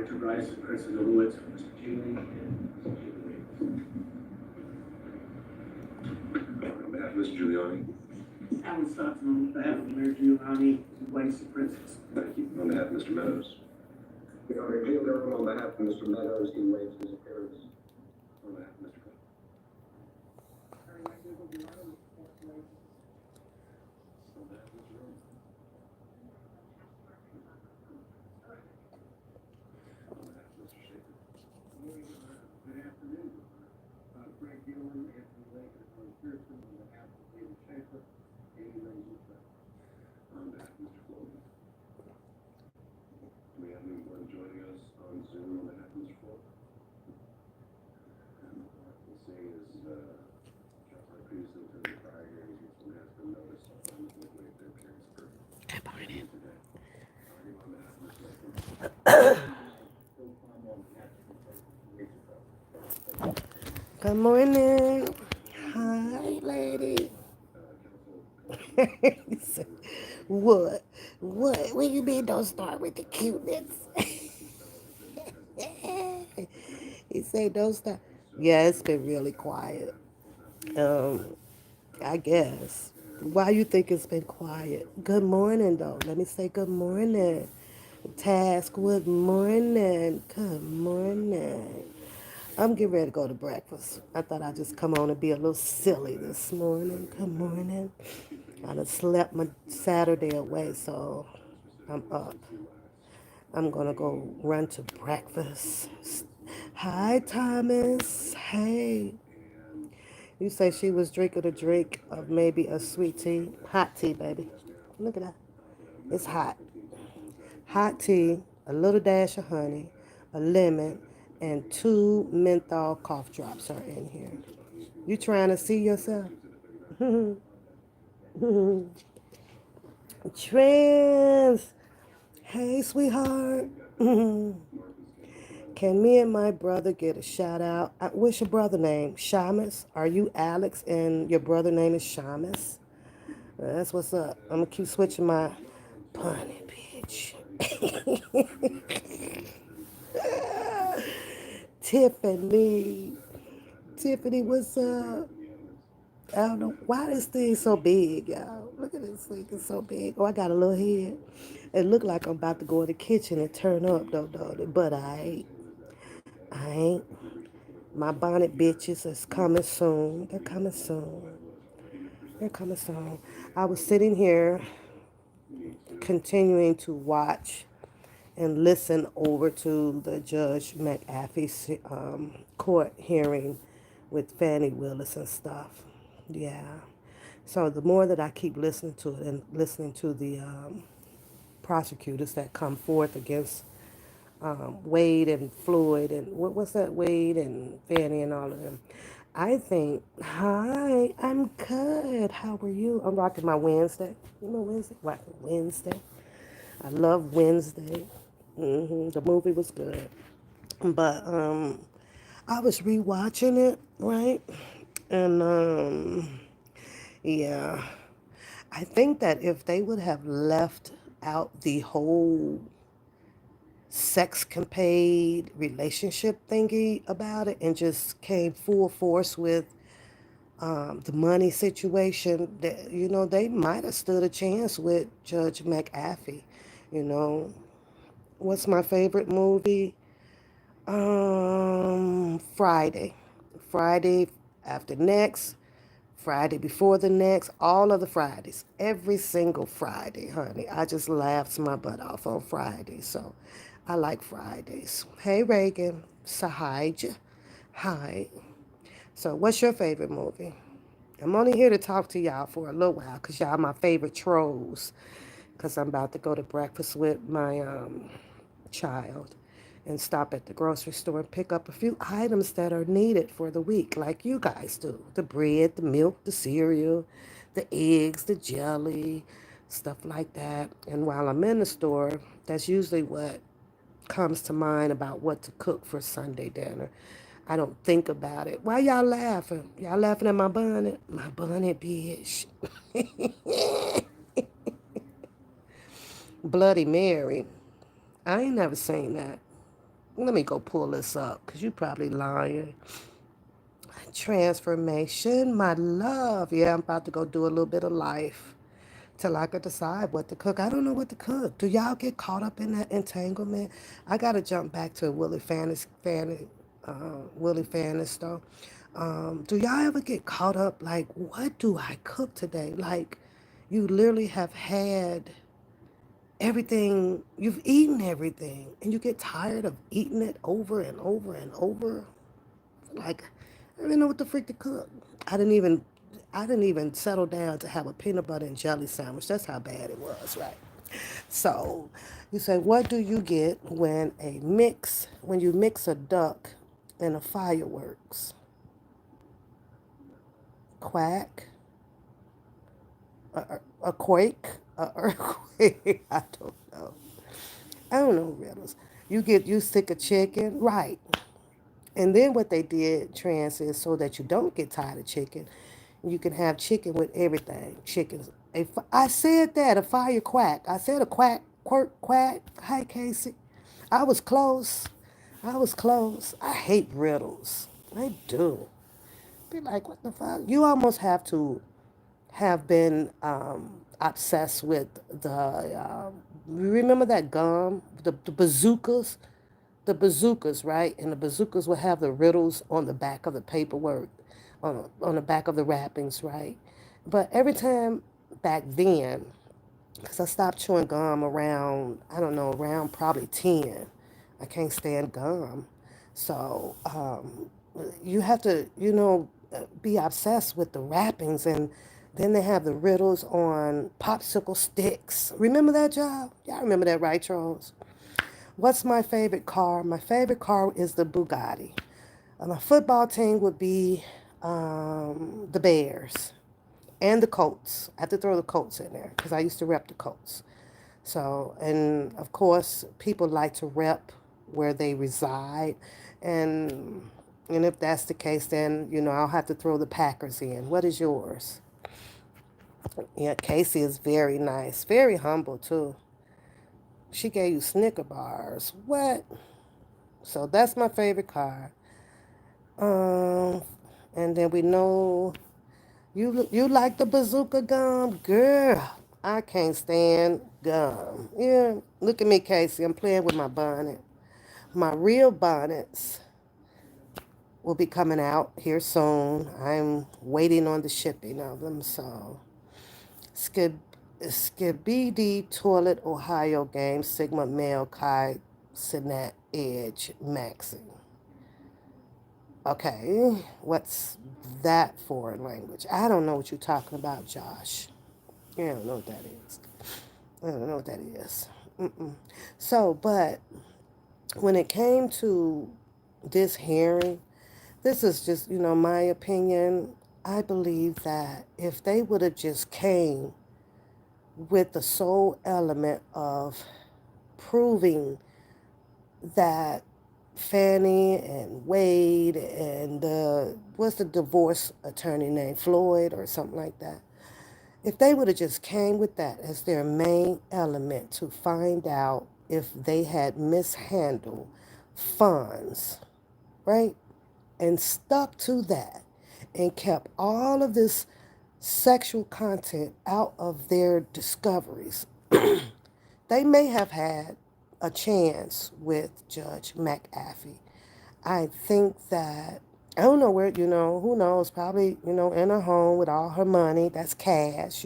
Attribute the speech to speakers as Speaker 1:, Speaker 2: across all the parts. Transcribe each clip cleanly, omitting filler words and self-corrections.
Speaker 1: Enterprise, President Lewis, Mr. Keeley, and Mr. Keeley.
Speaker 2: On behalf of Mr. Giuliani.
Speaker 1: Alan Stockton, on behalf of Mayor Giuliani, and Vice President.
Speaker 2: Thank you. On behalf of Mr. Meadows.
Speaker 3: On behalf of Mr. Meadows, he waives his appearance.
Speaker 2: On behalf of Mr. Cook.
Speaker 1: Good afternoon. Frank Gillen, Anthony Lake, and Pearson, on behalf of David Schaefer, Amy Rose.
Speaker 2: On behalf of Mr. Floyd. Do we have anyone joining us on Zoom on behalf of Mr. Floyd? We'll see as just like previously to the prior hearings, each one has been noticed on the way their appearance for today. On behalf of Mr. Lakeman.
Speaker 4: Good morning. Hi, lady. He said, what? What? What you mean don't start with the cuteness? He said don't start. Yeah, it's been really quiet. I guess. Why you think it's been quiet? Good morning, though. Let me say good morning. Task, good morning. Good morning. I'm getting ready to go to breakfast. I thought I'd just come on and be a little silly this morning. Good morning. I done slept my Saturday away, so I'm up. I'm going to go run to breakfast. Hi, Thomas. Hey. You say she was drinking a drink of maybe a sweet tea. Hot tea, baby. Look at that. It's hot. Hot tea, a little dash of honey, a lemon, and 2 menthol cough drops are in here. You trying to see yourself? Trans. Hey, sweetheart. Can me and my brother get a shout out? What's your brother name? Shamus? Are you Alex and your brother name is Shamus? That's what's up. I'm gonna keep switching my bunny bitch. Tiffany. Tiffany, what's up? I don't know why this thing's so big, y'all. Look at this thing, it's so big. Oh, I got a little head. It look like I'm about to go in the kitchen and turn up, though, but I ain't. I ain't. My bonnet bitches is coming soon. They're coming soon. They're coming soon. I was sitting here continuing to watch and listen over to the Judge McAfee's court hearing with Fannie Willis and stuff. Yeah. So the more that I keep listening to it and listening to the prosecutors that come forth against Wade and Floyd and what's that, Wade and Fannie and all of them, I think, hi, I'm good. How are you? I'm rocking my Wednesday. You know Wednesday? Rocking Wednesday. I love Wednesday. The movie was good. But I was rewatching it, right? And yeah, I think that if they would have left out the whole sexcapade relationship thingy about it and just came full force with the money situation, that they might have stood a chance with Judge McAfee. You know, what's my favorite movie? Friday. Friday after next. Friday before the next. All of the Fridays. Every single Friday, honey. I just laughed my butt off on Friday. So I like Fridays. Hey, Reagan. Sahaj. Hi. So what's your favorite movie? I'm only here to talk to y'all for a little while because y'all my favorite trolls. Because I'm about to go to breakfast with my child and stop at the grocery store and pick up a few items that are needed for the week, like you guys do. The bread, the milk, the cereal, the eggs, the jelly, stuff like that. And while I'm in the store, that's usually what comes to mind about what to cook for Sunday dinner. I don't think about it. Why y'all laughing? Y'all laughing at my bonnet? My bonnet, bitch. Bloody Mary. I ain't never seen that. Let me go pull this up because you probably lying. Transformation, my love. Yeah, I'm about to go do a little bit of life till I could decide what to cook. I don't know what to cook. Do y'all get caught up in that entanglement? I gotta jump back to Willie Fannis though. Do y'all ever get caught up like, what do I cook today? Like, you literally have had everything, you've eaten everything, and you get tired of eating it over and over and over. Like, I didn't know what the freak to cook. I didn't even I didn't even settle down to have a peanut butter and jelly sandwich. That's how bad it was, right? So you say, what do you get when you mix a duck and a fireworks? Quack, a quake, a earthquake. I don't know riddles. You stick a chicken, right? And then what they did, trans, is so that you don't get tired of chicken, you can have chicken with everything. Chickens. I said that, a fire quack. I said a quack, quirk, quack. Hi, Casey. I was close. I was close. I hate riddles. I do. Be like, what the fuck? You almost have to have been obsessed with remember that gum, the bazookas? The bazookas, right? And the bazookas will have the riddles on the back of the paperwork, on the back of the wrappings, right? But every time back then, because I stopped chewing gum around, I don't know, around probably 10. I can't stand gum. So you have to, be obsessed with the wrappings. And then they have the riddles on popsicle sticks. Remember that, job? Y'all remember that, right, Charles? What's my favorite car? My favorite car is the Bugatti. My football team would be the Bears and the Colts. I have to throw the Colts in there because I used to rep the Colts. So, and of course, people like to rep where they reside. And and if that's the case, then, I'll have to throw the Packers in. What is yours? Yeah, Casey is very nice, very humble too. She gave you Snicker bars. What? So that's my favorite car. Um, and then we know you like the bazooka gum, girl. I can't stand gum. Yeah, look at me, Casey. I'm playing with my bonnet. My real bonnets will be coming out here soon. I'm waiting on the shipping of them. So, Skib, Skibidi Toilet Ohio Game Sigma Male Chi Sinat Edge Maxi. Okay, what's that foreign language? I don't know what you're talking about, Josh. I don't know what that is. I don't know what that is. Mm-mm. So, but when it came to this hearing, this is just, my opinion. I believe that if they would have just came with the sole element of proving that Fannie and Wade and what's the divorce attorney name, Floyd or something like that. If they would have just came with that as their main element to find out if they had mishandled funds, right? And stuck to that and kept all of this sexual content out of their discoveries, they may have had a chance with Judge McAfee. I think that, I don't know where, who knows, probably, in her home with all her money, that's cash.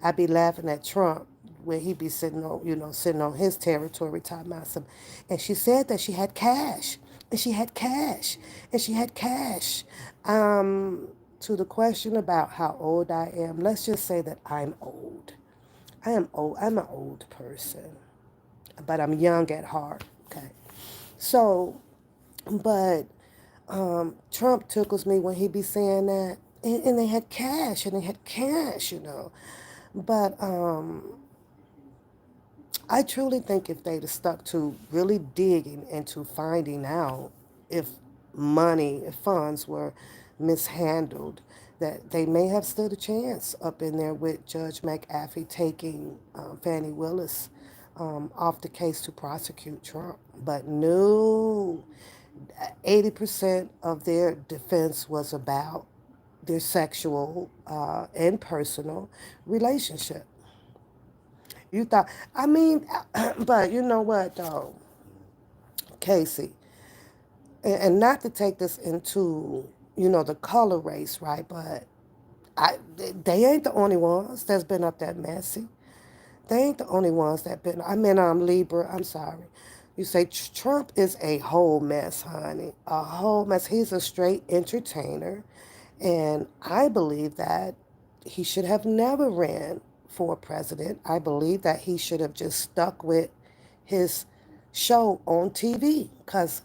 Speaker 4: I'd be laughing at Trump where he'd be sitting on, sitting on his territory talking about some. And she said that she had cash, and she had cash, and she had cash. To the question about how old I am, let's just say that I'm old. I am old. I'm an old person, but I'm young at heart. Okay. So, but Trump tickles me when he be saying that, and they had cash, and they had cash. But I truly think if they'd have stuck to really digging into finding out if if funds were mishandled, that they may have stood a chance up in there with Judge McAfee taking Fannie Willis off the case to prosecute Trump. But no, 80% of their defense was about their sexual and personal relationship. You thought, I mean, but you know what, though, Casey, and not to take this into, the color race, right? But they ain't the only ones that's been up that messy. They ain't the only ones that been. I mean, I'm Libra. I'm sorry. You say Trump is a whole mess, honey. A whole mess. He's a straight entertainer. And I believe that he should have never ran for president. I believe that he should have just stuck with his show on TV because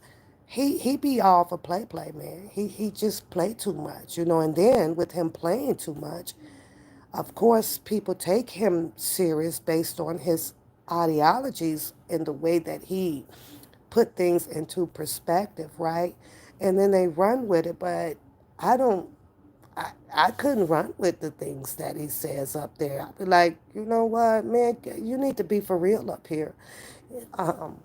Speaker 4: he be all for play, man. He just play too much, and then with him playing too much, of course, people take him serious based on his ideologies and the way that he put things into perspective, right? And then they run with it, but I don't I couldn't run with the things that he says up there. I'd be like, you know what, man, you need to be for real up here. Um,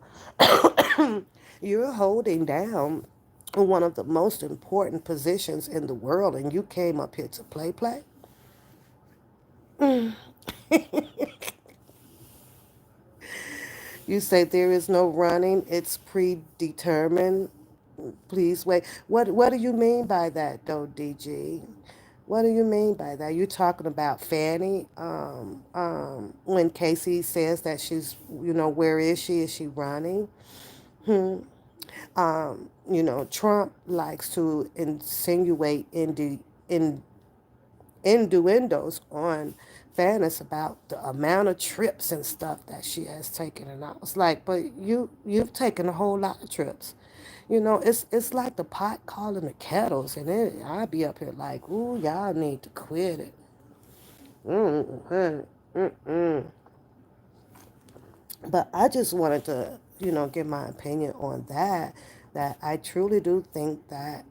Speaker 4: you're holding down one of the most important positions in the world, and you came up here to play. You say there is no running, it's predetermined. Please wait. What do you mean by that though, DG? What do you mean by that? You talking about Fanny? When Casey says that she's, where is she? Is she running? Hmm. Trump likes to insinuate in innuendos on Fannis about the amount of trips and stuff that she has taken, and I was like, but you've taken a whole lot of trips. It's like the pot calling the kettles, and then I'd be up here like, ooh, y'all need to quit it. Mm-mm, mm-mm. But I just wanted to, give my opinion on that. That I truly do think that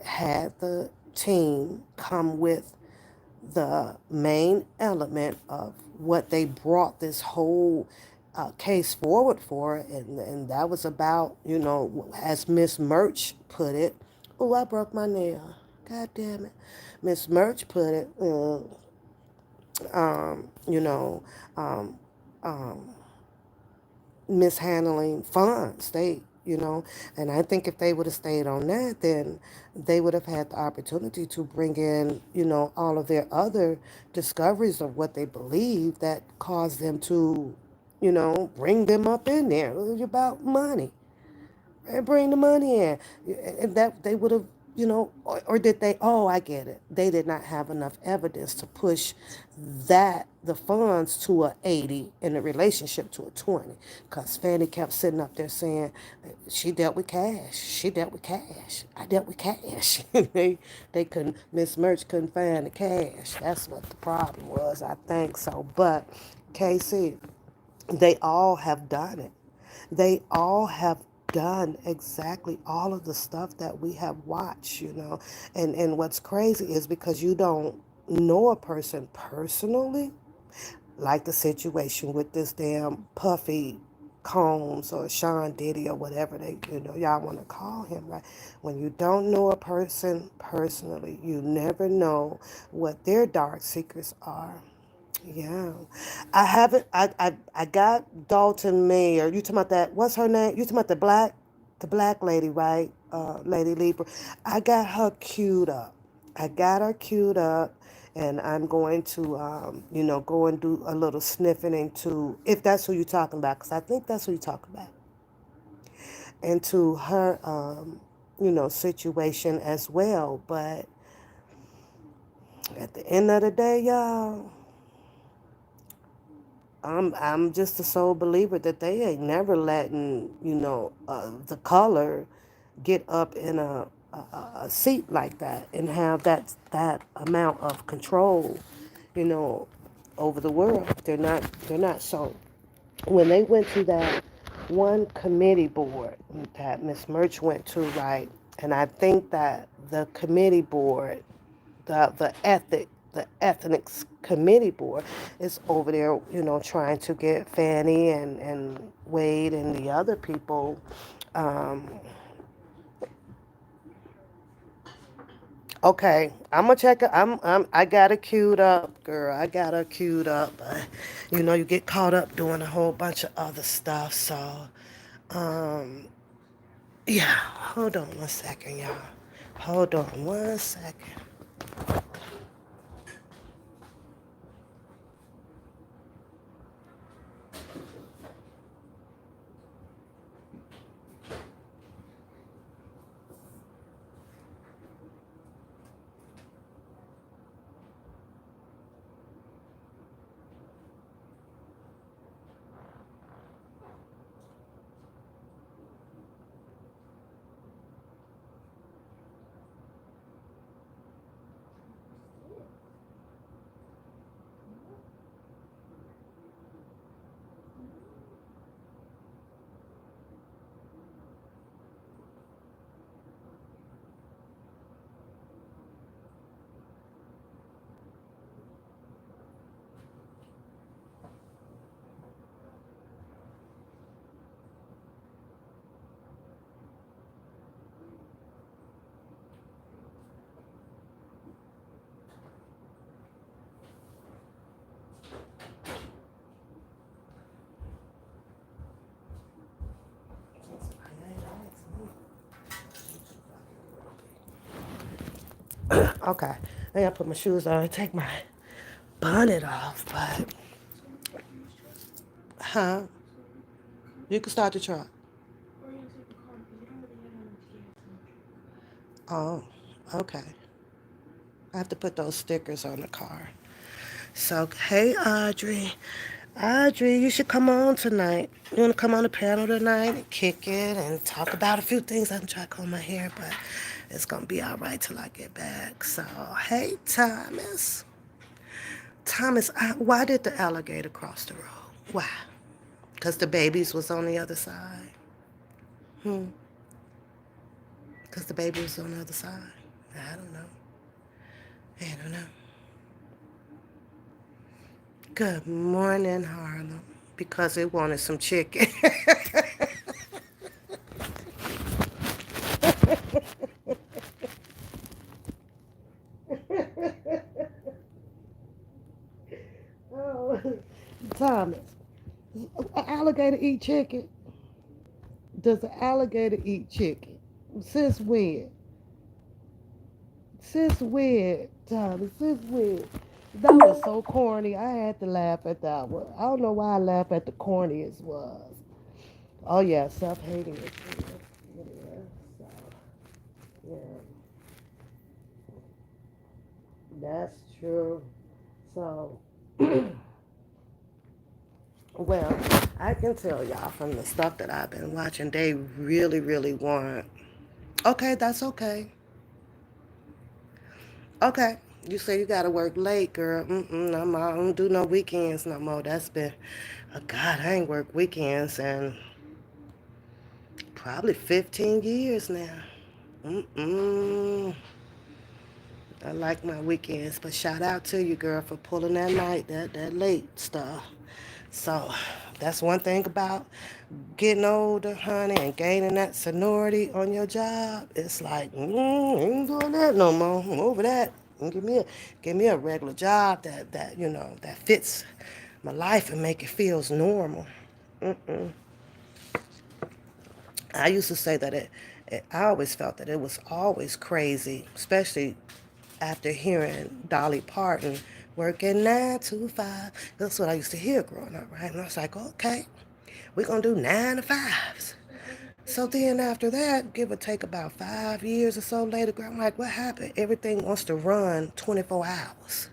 Speaker 4: had the team come with the main element of what they brought this whole case forward for, and that was about, as Miss Merch put it. Oh, I broke my nail. God damn it. Miss Merch put it, um, you know, um, um, mishandling funds. And I think if they would have stayed on that, then they would have had the opportunity to bring in, all of their other discoveries of what they believe that caused them to, bring them up in there. It was about money and bring the money in. And that they would have, or did they? Oh, I get it. They did not have enough evidence to push the funds to a 80 and the relationship to a 20. Because Fanny kept sitting up there saying, she dealt with cash. She dealt with cash. I dealt with cash. they couldn't, Miss Merch couldn't find the cash. That's what the problem was, I think so. But Casey, they all have done it. They all have done exactly all of the stuff that we have watched, And what's crazy is because you don't know a person personally, like the situation with this damn Puffy Combs or Sean Diddy or whatever y'all want to call him, right? When you don't know a person personally, you never know what their dark secrets are. Yeah, I haven't. I got Dalton Mayer. You talking about that? What's her name? You talking about the black lady, right? Lady Libra. I got her queued up. I got her queued up, and I'm going to, go and do a little sniffing into, if that's who you're talking about, because I think that's who you're talking about, into her, situation as well. But at the end of the day, y'all. I'm just a sole believer that they ain't never letting the color get up in a seat like that and have that amount of control, you know, over the world. They're not. So when they went to that one committee board that Miss Merch went to, right, and I think that the committee board, the ethics committee board is over there, trying to get Fannie and Wade and the other people. Um, okay, I'm gonna check it. I got it queued up, girl. I got her queued up. But, you get caught up doing a whole bunch of other stuff. So, um, yeah. Hold on one second, y'all. Hold on one second. Okay, I gotta put my shoes on and take my bonnet off, but huh? You can start the truck. Oh, okay. I have to put those stickers on the car. So, hey, Audrey. Audrey, you should come on tonight. You want to come on the panel tonight and kick it and talk about a few things? I'm trying to comb my hair, but it's going to be all right till I get back. So, hey, Thomas. Thomas, why did the alligator cross the road? Why? Because the babies was on the other side? Hmm. Because the baby was on the other side? I don't know. I don't know. Good morning, Harlem. Because it wanted some chicken. Oh, Thomas, an alligator eat chicken? Does an alligator eat chicken? Since when? Since when, Thomas? Since when? That was so corny. I had to laugh at that one. I don't know why I laugh at the corniest was. Oh yeah, self-hating is real. Yeah, so, yeah, that's true. So, well, I can tell y'all from the stuff that I've been watching, they really, really want. Okay, that's okay. Okay. You say you gotta work late, girl. I don't do no weekends no more. That's been, oh God, I ain't worked weekends in probably 15 years now. Mm-mm. I like my weekends, but shout out to you, girl, for pulling that night, that late stuff. So that's one thing about getting older, honey, and gaining that seniority on your job. It's like, ain't doing that no more. I'm over that. And give me a regular job that fits my life and make it feels normal. Mm-mm. I used to say that I always felt that it was always crazy, especially after hearing Dolly Parton working 9 to 5. That's what I used to hear growing up, right? And I was like, okay, we're going to do 9 to 5s. So then after that, give or take about 5 years or so later, girl, I'm like, what happened? Everything wants to run 24 hours.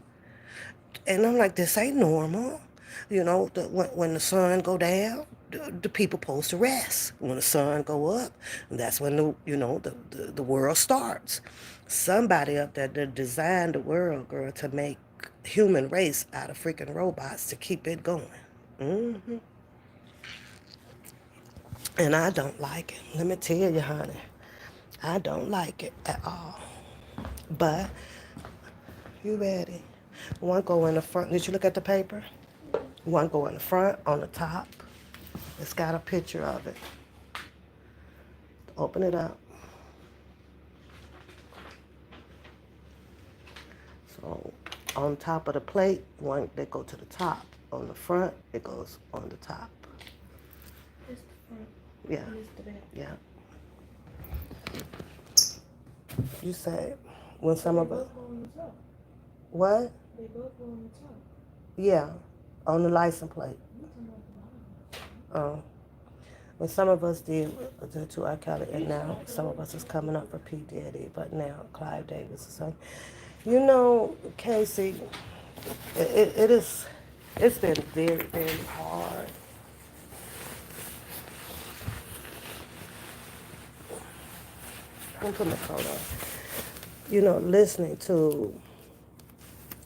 Speaker 4: And I'm like, this ain't normal. When the sun go down, the people supposed to rest. When the sun go up, that's when the world starts. Somebody up there that designed the world, girl, to make human race out of freaking robots to keep it going. hmm And I don't like it. Let me tell you, honey, I don't like it at all. But you ready? One go in the front. Did you look at the paper? One go in the front, on the top. It's got a picture of it. Open it up. So on top of the plate, one they go to the top. On the front, it goes on the top.
Speaker 5: It's the front.
Speaker 4: Yeah,
Speaker 5: And it's the back.
Speaker 4: yeah. You said when some
Speaker 5: They
Speaker 4: of us,
Speaker 5: both go on the top.
Speaker 4: what?
Speaker 5: They both go on the top.
Speaker 4: Yeah, on the license plate.
Speaker 5: You talking about the bottom.
Speaker 4: Oh. When some of us did the two R. Kelly, and now some of us is coming up for P. Diddy, but now Clive Davis is saying, you know, Casey, it's been very, very hard. I'm putting the coat on. You know, listening to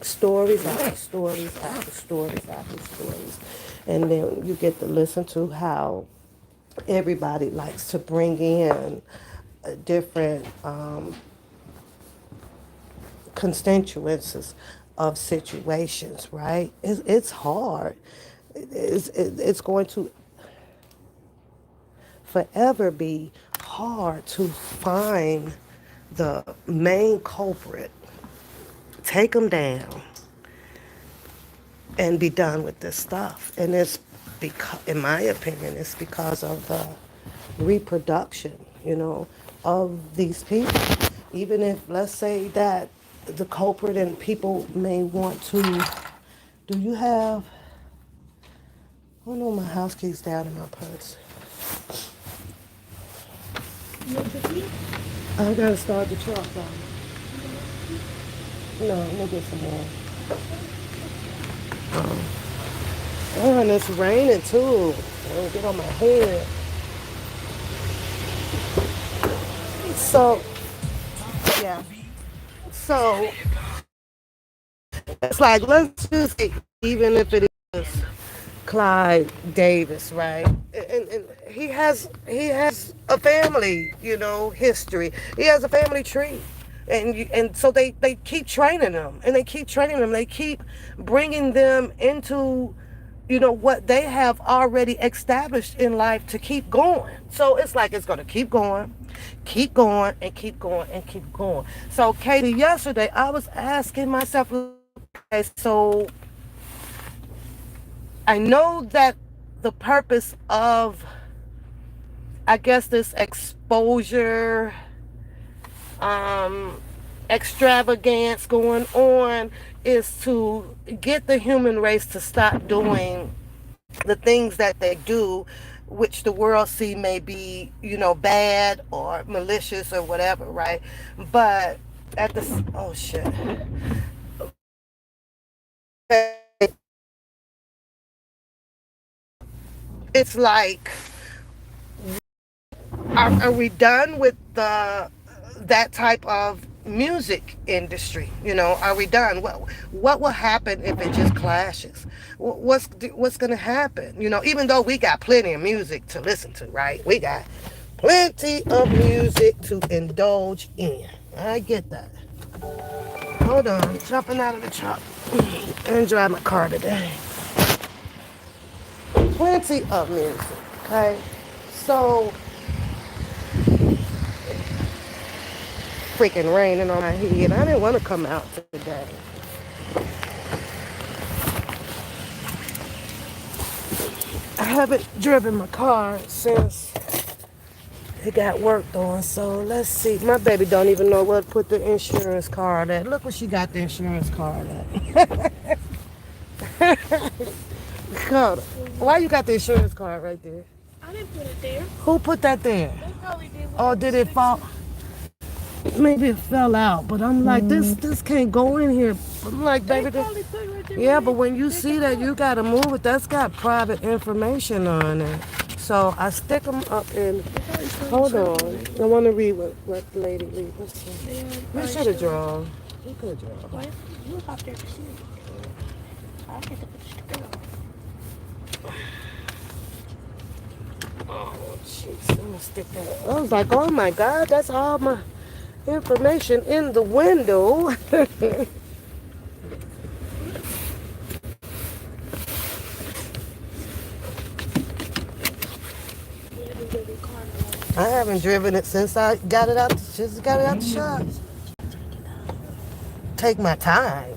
Speaker 4: stories after stories after stories after stories. And then you get to listen to how everybody likes to bring in different constituencies of situations, right? It's hard. It's going to forever be hard to find the main culprit, take them down, and be done with this stuff. And it's because, in my opinion, it's because of the reproduction, you know, of these people. Even if, let's say that the culprit and people may want to, do you have, oh no, my house keys down in my purse.
Speaker 5: You want the key?
Speaker 4: I gotta start the truck though. No, we'll get some more. Oh, and it's raining too. It'll get on my head. So, yeah. So, it's like, let's just say, even if it is Clyde Davis, right? And he has a family, you know, history. He has a family tree. And so they keep training them, and they keep training them. They keep bringing them into, you know, what they have already established in life to keep going. So it's like it's going to keep going, and keep going, and keep going. So Katie, yesterday I was asking myself, okay, so I know that the purpose of, I guess, this exposure, extravagance going on is to get the human race to stop doing the things that they do, which the world see may be, you know, bad or malicious or whatever, right? But at the, oh shit. It's like, are we done with that type of music industry? You know, are we done? What will happen if it just clashes? What's going to happen? You know, even though we got plenty of music to listen to, right? We got plenty of music to indulge in. I get that. Hold on, jumping out of the truck and drive my car today. Plenty of music, okay? So, freaking raining on my head. I didn't want to come out today. I haven't driven my car since it got worked on. So let's see. My baby don't even know where to put the insurance card at. Look where she got the insurance card at. God, why you got the insurance card right there?
Speaker 5: I didn't put it there.
Speaker 4: Who put that there?
Speaker 5: They probably did.
Speaker 4: Or did it fall? Maybe it fell out, but I'm like, this can't go in here. I'm like,
Speaker 5: They
Speaker 4: baby,
Speaker 5: probably put it right there.
Speaker 4: yeah, but when you see that, you gotta move it. That's got private information on it. So I stick them up in. Hold on, I want to read what the lady read. Let's see. We should have drawn. We could have drawn.
Speaker 5: What? You look out there to see it. I had to put the sticker on.
Speaker 4: Oh, jeez, I'm gonna stick that. I was like, oh my God, that's all my information in the window. I haven't driven it since I got it out. Just got it out the shop. Take my time.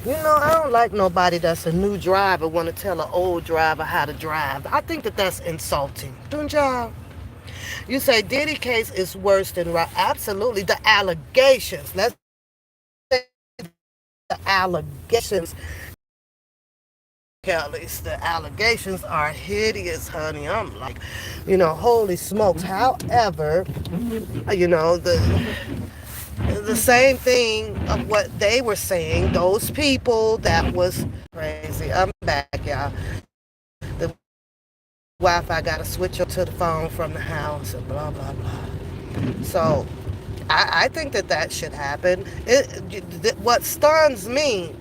Speaker 4: You know, I don't like nobody that's a new driver want to tell an old driver how to drive. I think that that's insulting. Don't y'all? You say Diddy case is worse than right. Absolutely. The allegations. Let's say the allegations. Kelly's, the allegations are hideous, honey. I'm like, holy smokes. However, the same thing of what they were saying, those people that was crazy. I'm back, y'all. The Wi-Fi got to switch up to the phone from the house and blah, blah, blah. So I think that should happen. What stuns me,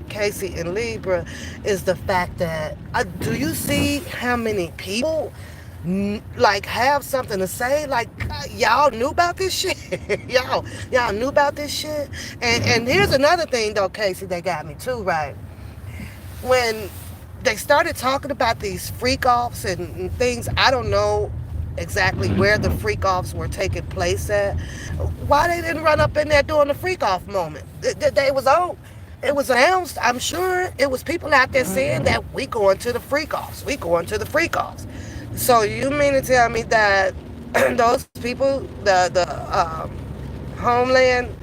Speaker 4: Casey and Libra, is the fact that do you see how many people like have something to say? Like y'all knew about this shit. y'all knew about this shit. And here's another thing though, Casey, that got me too, right? When they started talking about these freak offs and things, I don't know exactly where the freak offs were taking place at. Why they didn't run up in there during the freak off moment? It was on. It was announced. I'm sure it was people out there saying that we going to the freak offs. We going to the freak offs. So you mean to tell me that those people, the Homeland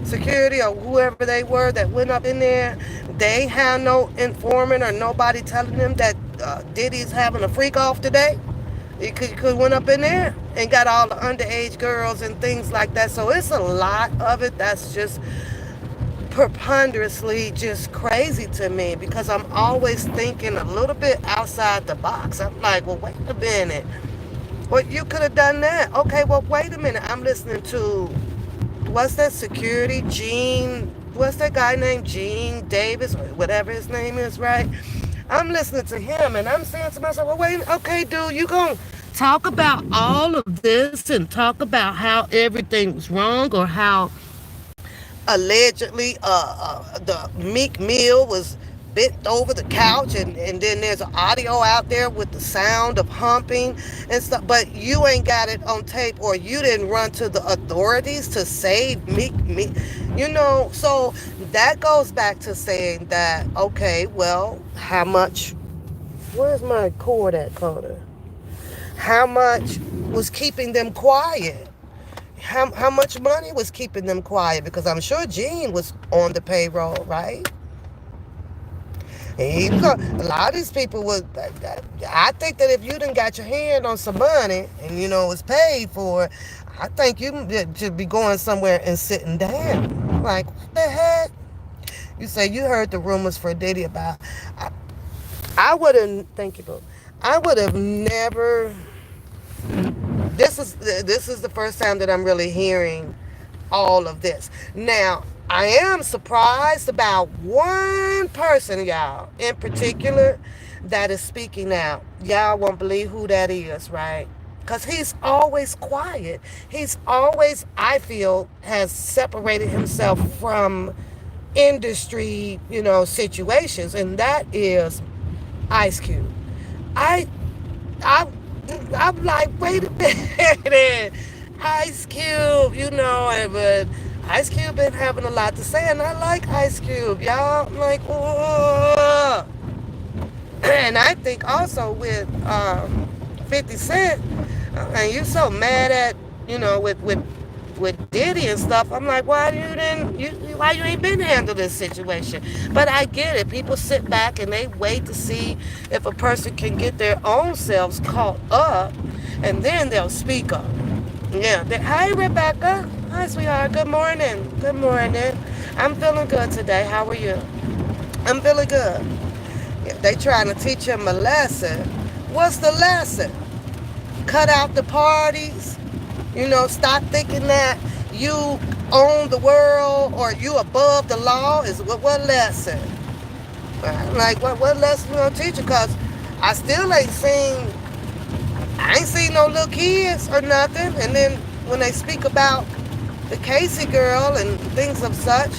Speaker 4: Security or whoever they were that went up in there, they have no informant or nobody telling them that Diddy's having a freak off today? You could went up in there and got all the underage girls and things like that. So it's a lot of it that's just preponderously just crazy to me, because I'm always thinking a little bit outside the box. I'm like, well, wait a minute. Well, you could have done that. Okay, well, wait a minute. I'm listening to, what's that security? What's that guy named Gene Davis, or whatever his name is, right? I'm listening to him and I'm saying to myself, well, wait, okay, dude, you gonna talk about all of this and talk about how everything was wrong, or how allegedly the Meek Mill was bent over the couch, and then there's an audio out there with the sound of humping and stuff, but you ain't got it on tape, or you didn't run to the authorities to save Meek. So that goes back to saying that, okay, well, how much, where's my cord at, Coda? How much was keeping them quiet? How much money was keeping them quiet? Because I'm sure Gene was on the payroll, right? And a lot of these people was, I think that if you done got your hand on some money and was paid for, I think you should be going somewhere and sitting down. Like, what the heck? You say you heard the rumors for Diddy about, I wouldn't, thank you, boo. I would have never, this is the first time that I'm really hearing all of this. Now, I am surprised about one person, y'all, in particular, that is speaking out. Y'all won't believe who that is, right? Because he's always quiet. He's always, I feel, has separated himself from industry, situations, and that is Ice Cube. I I'm like, wait a minute, Ice Cube, but Ice Cube been having a lot to say, and I like Ice Cube, y'all. I'm like, oh. And I think also with 50 Cent, and you so mad at, with Diddy and stuff. I'm like, why you ain't been handling this situation? But I get it. People sit back and they wait to see if a person can get their own selves caught up, and then they'll speak up. Yeah. Hi, Rebecca. Hi, sweetheart. Good morning. Good morning. I'm feeling good today. How are you? I'm feeling good. Yeah, they trying to teach him a lesson. What's the lesson? Cut out the parties. Stop thinking that you own the world or you above the law. Is what lesson? Like what lesson you gonna teach you? Cause I still ain't seen no little kids or nothing. And then when they speak about the Casey girl and things of such,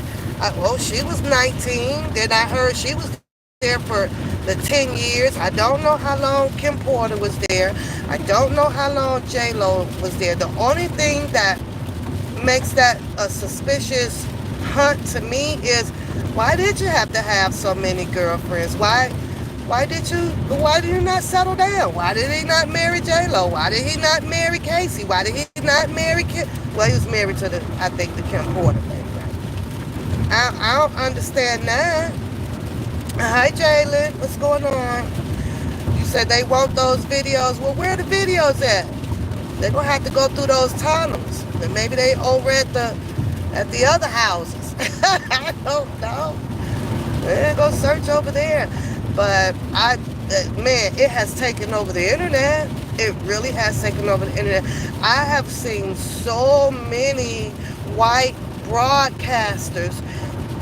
Speaker 4: she was 19. Then I heard she was there for the 10 years. I don't know how long Kim Porter was there. I don't know how long J-Lo was there. The only thing that makes that a suspicious hunt to me is, why did you have to have so many girlfriends? Why did you not settle down? Why did he not marry J-Lo? Why did he not marry Casey? Why did he not marry Kim? Well, he was married to I think the Kim Porter lady, right? I don't understand that. Hi, Jalen. What's going on? You said they want those videos. Well, where are the videos at? They're going to have to go through those tunnels. And maybe they over at the other houses. I don't know. They're going to search over there. But man, it has taken over the internet. It really has taken over the internet. I have seen so many white broadcasters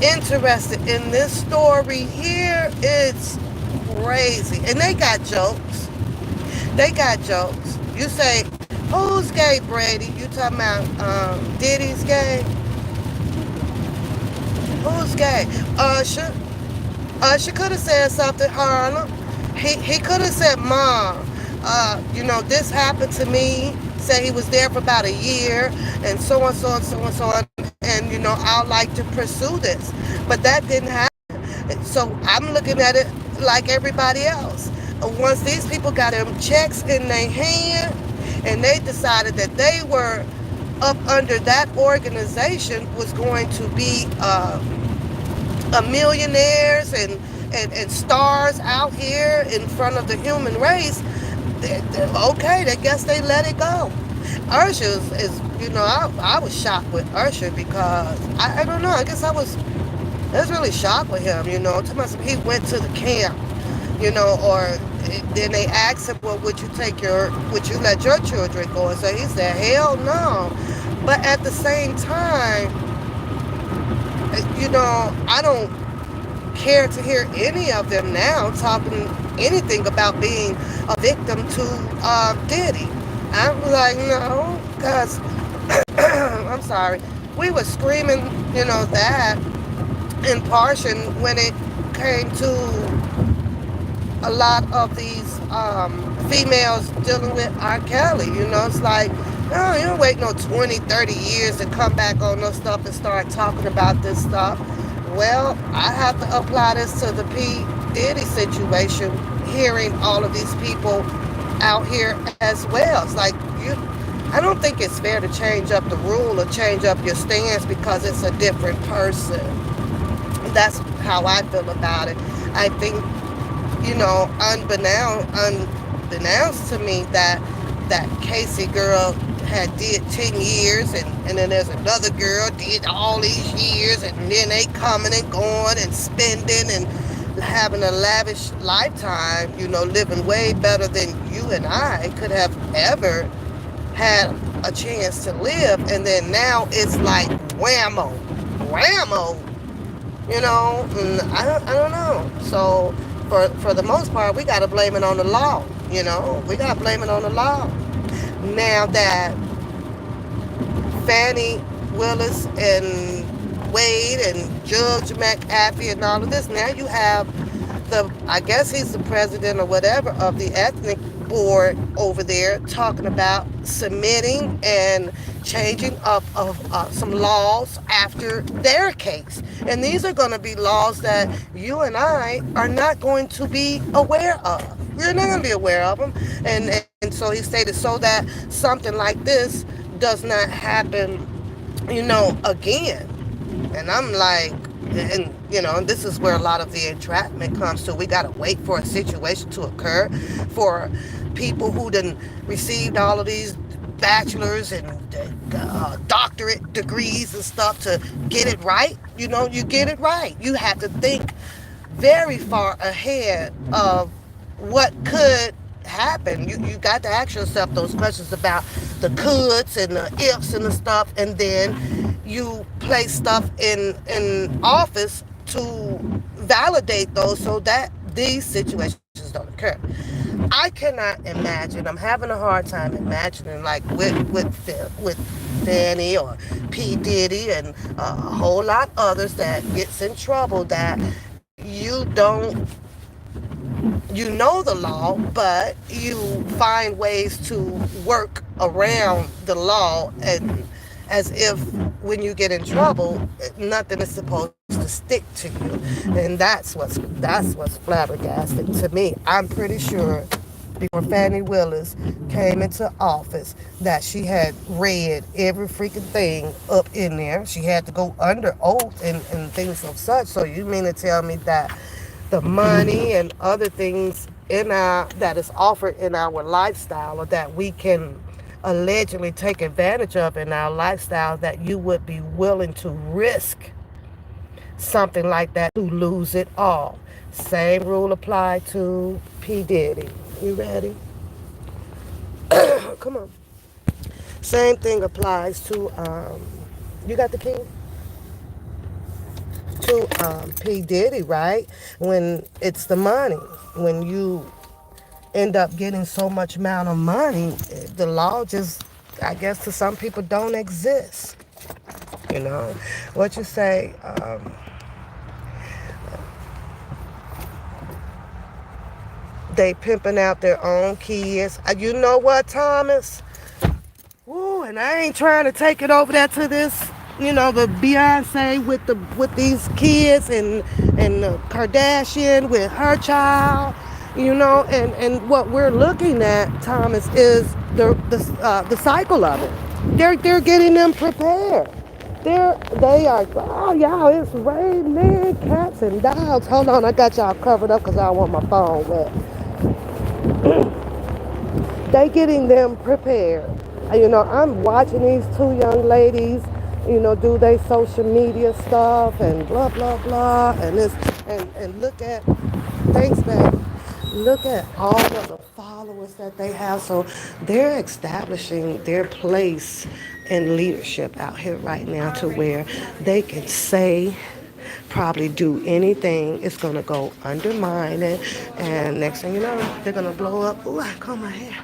Speaker 4: interested in this story here. It's crazy. And they got jokes. They got jokes. You say, who's gay, Brady? You talking about Diddy's gay? Who's gay? Usher. Usher could have said something, Harlem. He could have said, Mom, this happened to me. Said he was there for about a year, and so on, so on, so on, so on. And, I'd like to pursue this. But that didn't happen. So I'm looking at it like everybody else. Once these people got them checks in their hand, and they decided that they were up under that organization was going to be millionaires and stars out here in front of the human race, they're okay. I guess they let it go. Usher is I was shocked with Usher because I don't know. I guess I was really shocked with him. To myself, he went to the camp, or then they asked him, well, would you let your children go? And so he said, hell no. But at the same time, I don't care to hear any of them now talking anything about being a victim to Diddy. I'm like, no, because I'm sorry, we were screaming, that in Partian when it came to a lot of these females dealing with R. Kelly. It's like, no, you don't wait no 20, 30 years to come back on no stuff and start talking about this stuff. Well, I have to apply this to the P. Diddy situation, hearing all of these people out here as well. It's like, I don't think it's fair to change up the rule or change up your stance because it's a different person. That's how I feel about it. I think, unbeknownst to me that Casey girl had did 10 years and then there's another girl did all these years, and then they coming and going and spending and having a lavish lifetime, living way better than you and I could have ever had a chance to live. And then now it's like whammo, and I don't know. So for the most part, we got to blame it on the law. We got to blame it on the law. Now that Fannie Willis and Wade and Judge McAfee and all of this, now you have I guess he's the president or whatever of the ethnic board over there talking about submitting and changing up of some laws after their case. And these are going to be laws that you and I are not going to be aware of. We're not going to be aware of them. And so he stated so that something like this does not happen, again. And I'm like, and this is where a lot of the entrapment comes to. We got to wait for a situation to occur for people who done received all of these bachelor's and doctorate degrees and stuff to get it right. You get it right. You have to think very far ahead of what could happen. You got to ask yourself those questions about the coulds and the ifs and the stuff, and then you place stuff in office to validate those so that these situations don't occur. I cannot imagine. I'm having a hard time imagining, like with Fannie or P. Diddy and a whole lot others that gets in trouble, that you don't you know the law, but you find ways to work around the law, and as if when you get in trouble, nothing is supposed to stick to you, and that's what's flabbergasting to me. I'm pretty sure before Fannie Willis came into office that she had read every freaking thing up in there. She had to go under oath and things of such. So you mean to tell me that the money and other things in our that is offered in our lifestyle, or that we can allegedly take advantage of in our lifestyle, that you would be willing to risk something like that to lose it all? Same rule applied to P. Diddy. You ready? Come on. Same thing applies to you got the key? To P. Diddy, right? When it's the money. When you end up getting so much amount of money, the law just, I guess to some people, don't exist. You know? What you say, they pimping out their own kids. You know what, Thomas? Woo, and I ain't trying to take it over there to this, the Beyonce with these kids, and the Kardashian with her child, and what we're looking at, Thomas, is the cycle of it. They're getting them prepared. They are. Oh, y'all, it's rain, man, cats and dogs. Hold on, I got y'all covered up because I want my phone wet. They getting them prepared. I'm watching these two young ladies, do they social media stuff and blah blah blah, and this and look at, thanks back. Look at all of the followers that they have. So they're establishing their place in leadership out here right now, to where they can say, probably do anything. It's gonna go undermine it, and next thing you know, they're gonna blow up. Ooh, I comb my hair.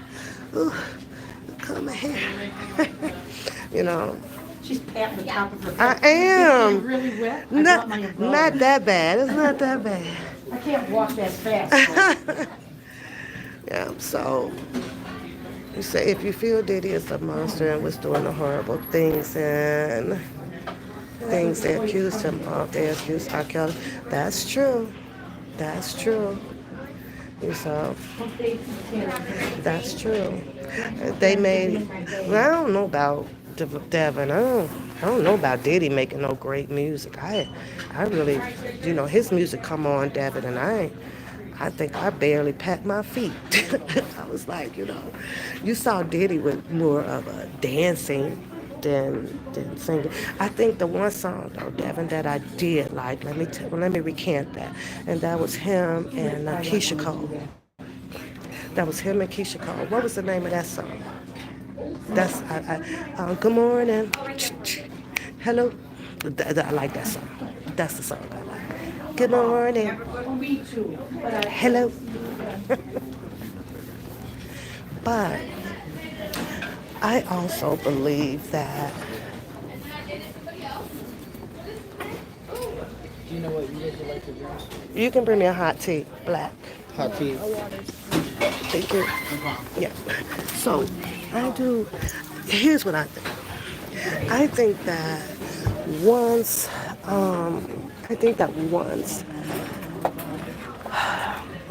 Speaker 4: Ooh, I comb my hair. you know,
Speaker 5: She's patting the top of her
Speaker 4: I
Speaker 5: head. It's getting
Speaker 4: am.
Speaker 5: really wet. I
Speaker 4: Not,
Speaker 5: brought my umbrella.
Speaker 4: not that bad. It's not that bad.
Speaker 5: I can't walk that fast.
Speaker 4: Yeah. So you say, if you feel Diddy is a monster and was doing the horrible things and things they accused him of, they accused R. Kelly. That's true. That's true. So that's true. They made. Well, I don't know about Devin. I don't know about Diddy making no great music. I really, his music come on, Devin, and I think I barely pat my feet. I was like, you saw Diddy with more of a dancing than singing. I think the one song though, Devin, that I did like, let me recant that, and that was him and Keisha Cole. That was him and Keisha Cole. What was the name of that song? That's Good Morning. Hello. I like that song. That's the song I like. Good morning. Hello. But I also believe that.
Speaker 6: Do you know what you guys would like to drink?
Speaker 4: You can bring me a hot tea, black.
Speaker 6: Hot tea.
Speaker 4: Thank you. Yeah. So I do. Here's what I think. I think that once,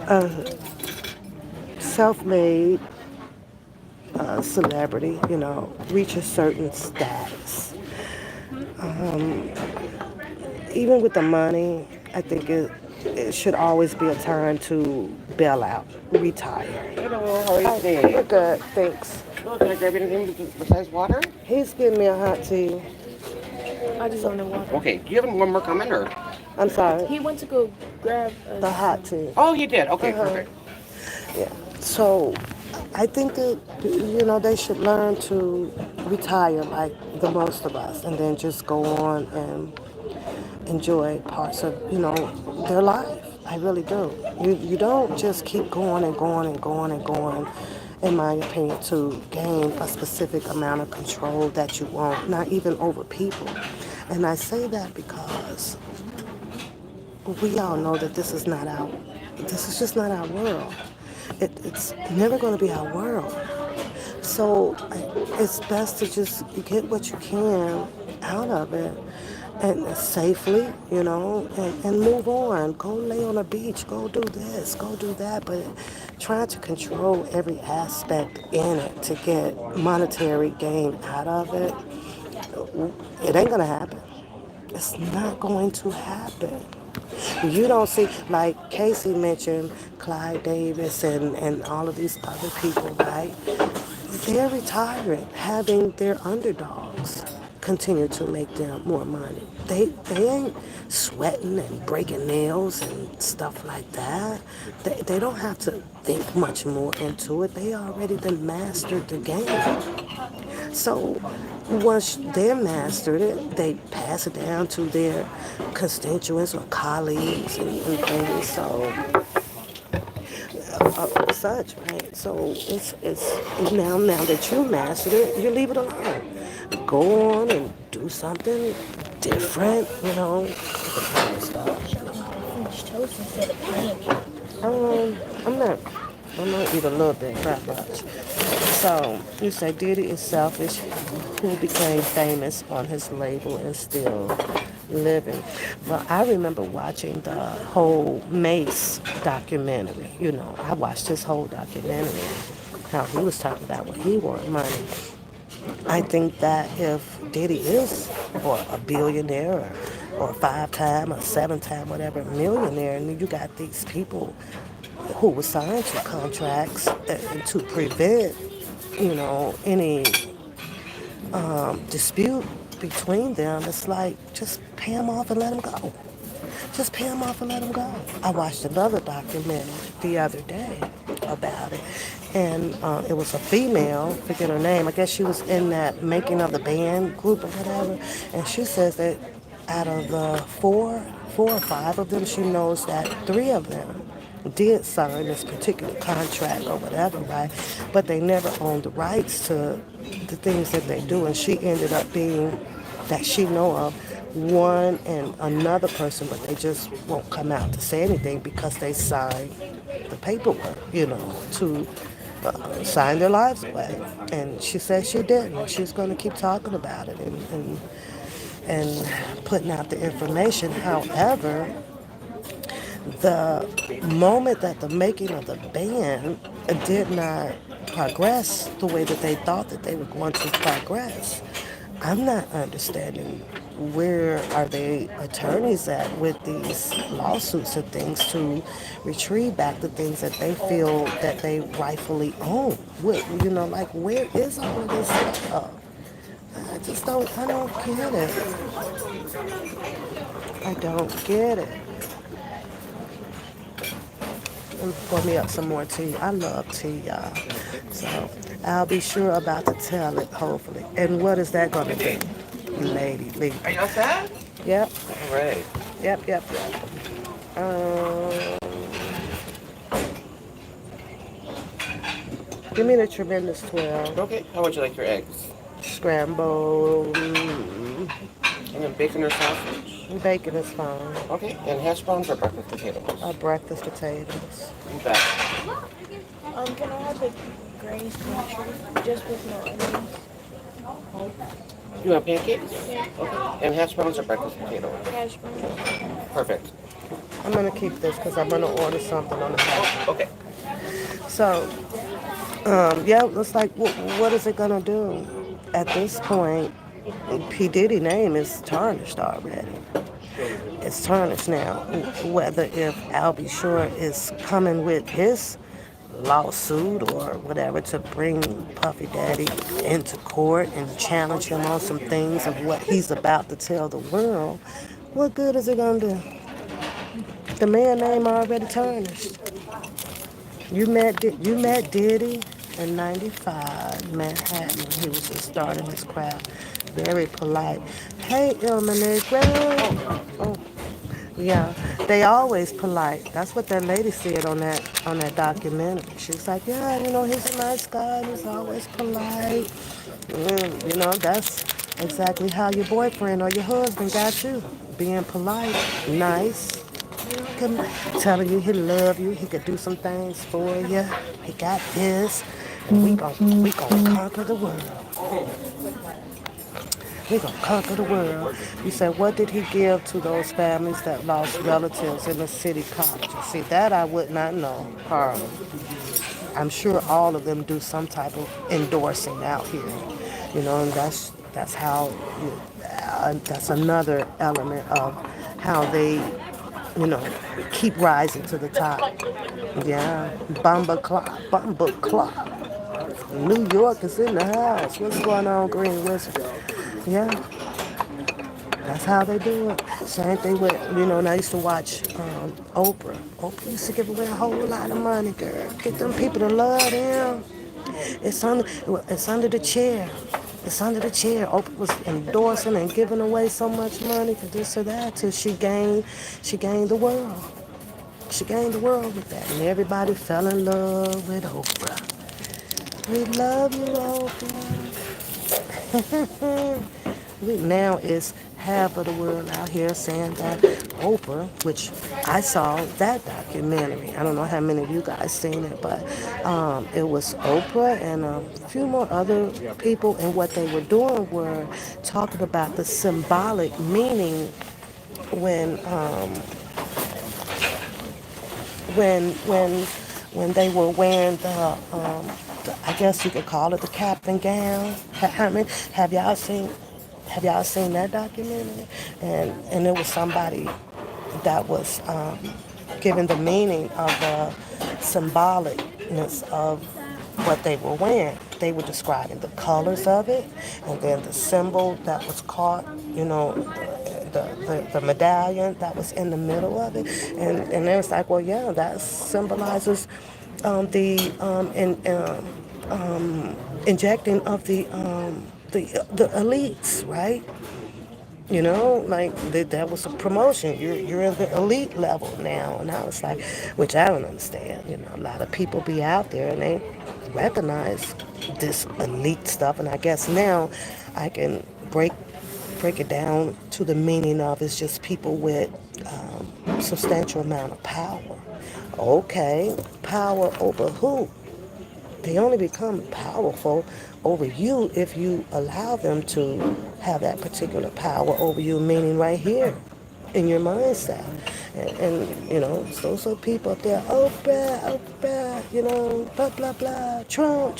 Speaker 4: a self-made celebrity, reach a certain status, even with the money, I think it should always be a time to bail out, retire.
Speaker 7: Hello, how are you today?
Speaker 4: We're good, thanks.
Speaker 7: Oh, can I grab anything besides water?
Speaker 4: He's getting me a hot tea.
Speaker 8: I just wanted water.
Speaker 7: Okay, do you have one more comment or?
Speaker 4: I'm sorry,
Speaker 8: He went to go grab
Speaker 4: the hot tea.
Speaker 7: Oh, you did. Okay, perfect.
Speaker 4: Yeah. So I think that, they should learn to retire like the most of us, and then just go on and enjoy parts of, their life. I really do. You don't just keep going and going and going and going, in my opinion, to gain a specific amount of control that you want, not even over people. And I say that because we all know that this is not our This is just not our world. It's never going to be our world. So it's best to just get what you can out of it and safely, and move on. Go lay on a beach, go do this, go do that, but trying to control every aspect in it to get monetary gain out of it, it ain't gonna happen. It's not going to happen. You don't see, like Casey mentioned, Clyde Davis and all of these other people, right? They're retiring, having their underdogs continue to make them more money. They ain't sweating and breaking nails and stuff like that. They don't have to think much more into it. They already done mastered the game. So once they're mastered it, they pass it down to their constituents or colleagues and things. So such, right? So it's now that you mastered it, you leave it alone. Go on and do something different, kind of stuff.
Speaker 5: French toast instead of pancakes.
Speaker 4: I'm not. I'm not eat a little bit, not much. So you say Diddy is selfish, who became famous on his label and still living. Well, I remember watching the whole Mace documentary. I watched his whole documentary, how he was talking about when he wanted money. I think that if Diddy is, or a billionaire, or a 5-time or 7-time, whatever, millionaire, and you got these people who were signed to contracts to prevent, any dispute between them, it's like just pay them off and let them go. Just pay them off and let them go. I watched another documentary the other day about it, and it was a female, forget her name. I guess she was in that making of the band group or whatever, and she says that out of the four or five of them, she knows that 3 of them did sign this particular contract or whatever, right? But they never owned the rights to the things that they do, and she ended up being, that she know of, one and another person, but they just won't come out to say anything because they signed the paperwork, to sign their lives away. And she said she didn't, and she's going to keep talking about it and putting out the information. However, the moment that the making of the band did not progress the way that they thought that they were going to progress, I'm not understanding where are they attorneys at with these lawsuits and things to retrieve back the things that they feel that they rightfully own. Like where is all of this stuff? I don't get it. I don't get it. And pour me up some more tea. I love tea, y'all. So I'll be sure about to tell it, hopefully. And what is that going to do? Lady, leave.
Speaker 7: Are you all set?
Speaker 4: Yep,
Speaker 7: All right.
Speaker 4: yep. Give me the tremendous 12.
Speaker 7: Okay. How would you like your eggs?
Speaker 4: Scrambled.
Speaker 7: And then bacon or sausage?
Speaker 4: Bacon is fine.
Speaker 7: Okay. And hash browns or breakfast potatoes?
Speaker 4: Breakfast potatoes.
Speaker 7: You bet.
Speaker 5: Can I have the granny smoothie just with no onions?
Speaker 7: You want pancakes? Okay. And hash browns or breakfast potatoes?
Speaker 5: Hash browns.
Speaker 7: Perfect.
Speaker 4: I'm going to keep this because I'm going to order something on the back.
Speaker 7: Okay.
Speaker 4: So, yeah, it's like, what is it going to do? At this point, P. Diddy name is tarnished already. It's tarnished now. Whether if Al B. Shore is coming with his lawsuit or whatever to bring Puffy Daddy into court and challenge him on some things of what he's about to tell the world, what good is it going to do? The man name already tarnished. You met Diddy in 95, Manhattan. He was just starting his craft. Very polite. Hey, Ilma Negro. Oh, yeah. They always polite. That's what that lady said on that documentary. She was like, yeah, he's a nice guy. He's always polite. That's exactly how your boyfriend or your husband got you. Being polite, nice, Telling you he love you, he could do some things for you. He got this, and we gonna conquer the world. We gonna conquer the world. You said, what did he give to those families that lost relatives in the city colleges? See, that I would not know, Harlem. I'm sure all of them do some type of endorsing out here, and that's how that's another element of how they, you know, keep rising to the top. Yeah, Bumba Clock. New York is in the house. What's going on, Green Wizard? Yeah, that's how they do it. Same thing with, and I used to watch Oprah. Oprah used to give away a whole lot of money, girl. Get them people to love them. It's under the chair. It's under the chair. Oprah was endorsing and giving away so much money for this or that till she gained the world. She gained the world with that, and everybody fell in love with Oprah. We love you, Oprah. Now it's half of the world out here saying that Oprah, which I saw that documentary. I don't know how many of you guys seen it, but it was Oprah and a few more other people, and what they were doing were talking about the symbolic meaning when when when when they were wearing I guess you could call it the cap and gown. Have y'all seen that documentary? And it was somebody that was giving the meaning of the symbolicness of what they were wearing. They were describing the colors of it, and then the symbol that was caught, the medallion that was in the middle of it. And it was like, well, yeah, that symbolizes the injecting of the elites, right? Like that was a promotion. You're in the elite level now, and I was like, which I don't understand. A lot of people be out there and they recognize this elite stuff, and I guess now I can break it down to the meaning of it's just people with substantial amount of power. Okay, power over who? They only become powerful over you if you allow them to have that particular power over you, meaning right here in your mindset. And those are people up there, Oprah, blah, blah, blah, Trump.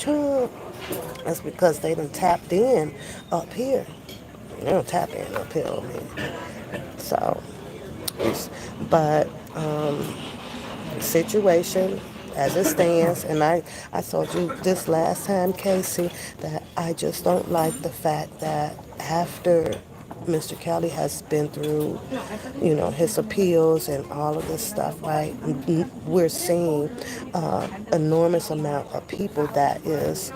Speaker 4: That's because they done tapped in up here. They don't tap in up here, I mean. So, but situation as it stands, and I told you this last time, Casey, that I just don't like the fact that after Mr. Kelly has been through, his appeals and all of this stuff, right? We're seeing enormous amount of people that is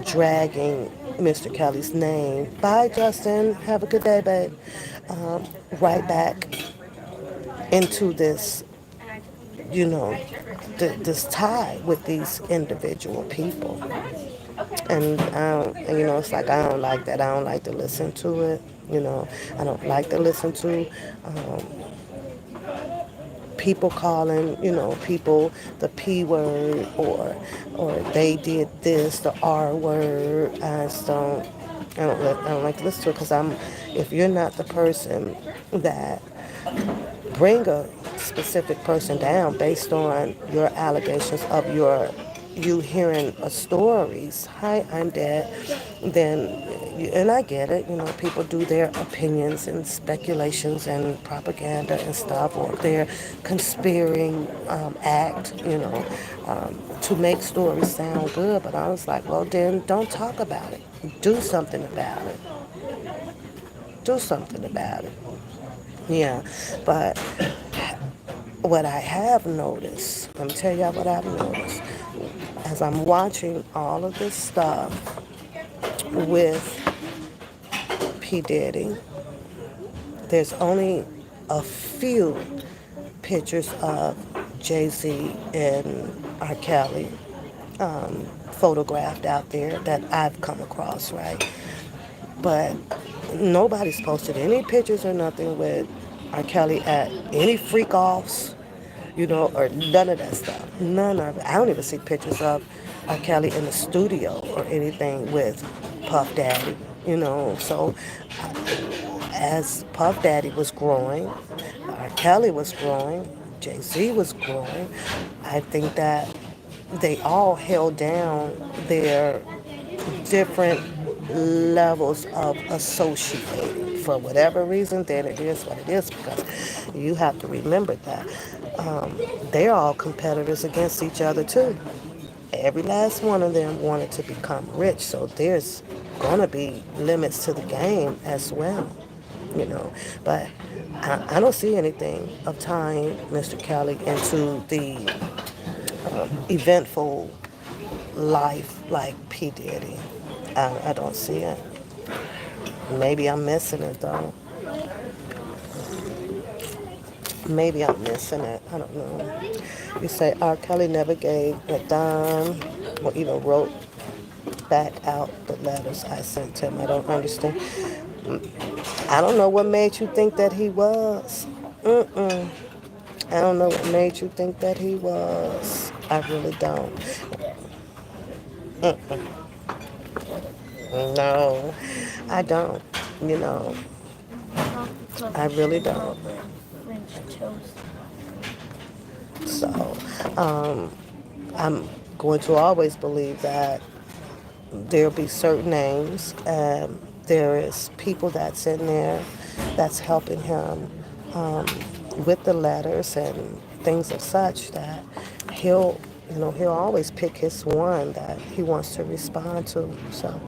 Speaker 4: dragging Mr. Kelly's name. Bye, Justin. Have a good day, babe. Right back into this, this tie with these individual people. And it's like I don't like that. I don't like to listen to it. I don't like to listen to people calling, people the P word or they did this, the R word. I don't like to listen to it because if you're not the person that bring a specific person down based on your allegations of you hearing stories. Hi, I'm dead. Then, and I get it. People do their opinions and speculations and propaganda and stuff, or their conspiring act. To make stories sound good. But I was like, well, then don't talk about it. Do something about it. Do something about it. Yeah, but what I have noticed, let me tell y'all what I've noticed, as I'm watching all of this stuff with P. Diddy, there's only a few pictures of Jay-Z and R. Kelly photographed out there that I've come across, right? But nobody's posted any pictures or nothing with R. Kelly at any freak offs, or none of that stuff. None of it. I don't even see pictures of R. Kelly in the studio or anything with Puff Daddy, So as Puff Daddy was growing, R. Kelly was growing, Jay-Z was growing, I think that they all held down their different levels of associating for whatever reason. Then it is what it is, because you have to remember that they're all competitors against each other too. Every last one of them wanted to become rich, so there's gonna be limits to the game as well, but I don't see anything of tying Mr. Kelly into the eventful life like P. Diddy. I don't see it. Maybe I'm missing it though. Maybe I'm missing it. I don't know. You say R. Kelly never gave a dime or even wrote back out the letters I sent him. I don't understand. I don't know what made you think that he was. Mm-mm. I don't know what made you think that he was. I really don't. Mm-mm. No, I don't. You know, I really don't.
Speaker 5: French toast.
Speaker 4: So, I'm going to always believe that there'll be certain names, and there is people that's in there that's helping him with the letters and things of such, that he'll always pick his one that he wants to respond to. So,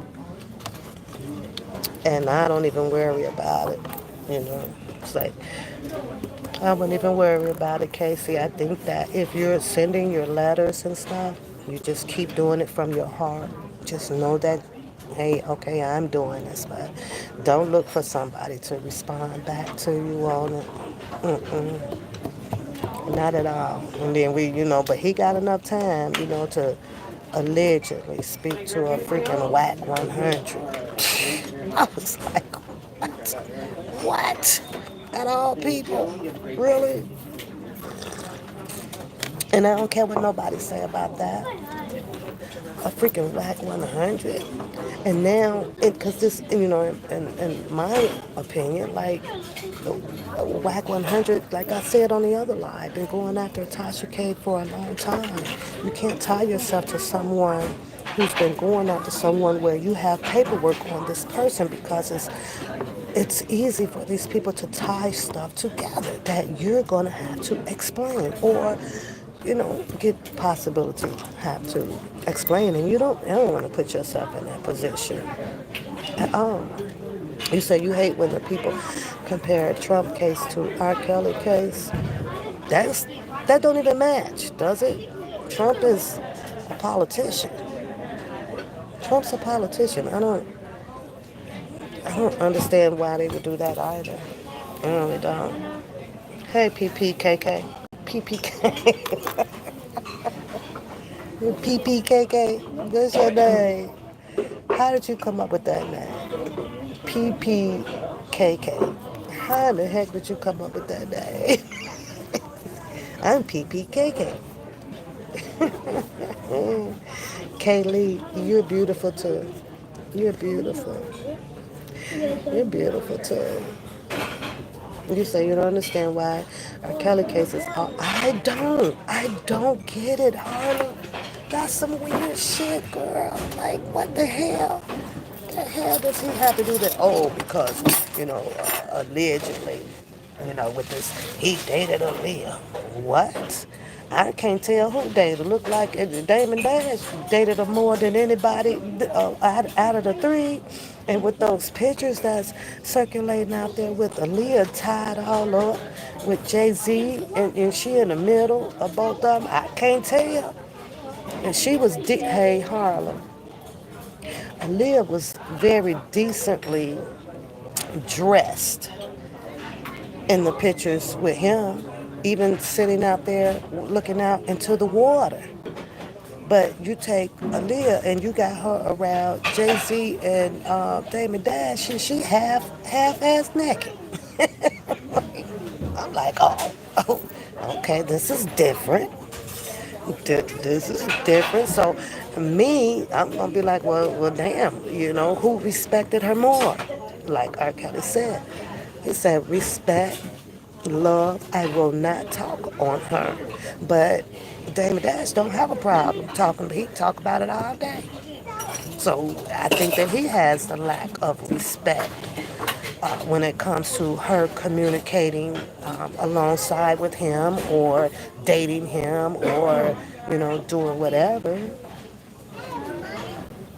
Speaker 4: and I don't even worry about it. It's like, I wouldn't even worry about it, Casey. I think that if you're sending your letters and stuff, you just keep doing it from your heart. Just know that, hey, okay, I'm doing this, but don't look for somebody to respond back to you on it. Not at all. And then but he got enough time, to allegedly speak to a freaking Wack 100. I was like, what? What? At all people? Really? And I don't care what nobody say about that. A freaking Wack 100. And now, because this, in my opinion, like, Wack 100, like I said on the other line, been going after Tasha K for a long time. You can't tie yourself to someone who's been going after someone where you have paperwork on this person, because it's easy for these people to tie stuff together that you're going to have to explain, or get the possibility to have to explain, and you don't want to put yourself in that position at all. You say you hate when the people compare Trump case to R. Kelly case. That don't even match, does it? Trump is a politician. Trump's a politician. I don't understand why they would do that either. I really don't. Hey, PPKK. PPK. PPKK. What's your name? How did you come up with that name? PPKK. How the heck did you come up with that name? I'm PPKK. Kaylee, you're beautiful too. You're beautiful. You're beautiful too. You say you don't understand why R. Kelly cases are. I don't get it, Harlem. That's some weird shit, girl. Like, what the hell? The hell does he have to do that? Oh, because, allegedly, with this, he dated Aaliyah. What? I can't tell who dated. Look like Damon Dash dated her more than anybody out of the three. And with those pictures that's circulating out there with Aaliyah tied all up with Jay-Z, and she in the middle of both of them, I can't tell. And she was, hey, Harlem. Aaliyah was very decently dressed in the pictures with him, even sitting out there looking out into the water. But you take Aaliyah and you got her around Jay-Z and Damon Dash, and she half-ass naked. I'm like, oh, okay, this is different. This is different. So me, I'm gonna be like, well, damn, who respected her more? Like R. Kelly said, he said, respect, love. I will not talk on her, but Damon Dash don't have a problem talking. He talk about it all day. So I think that he has the lack of respect when it comes to her communicating alongside with him or dating him or doing whatever.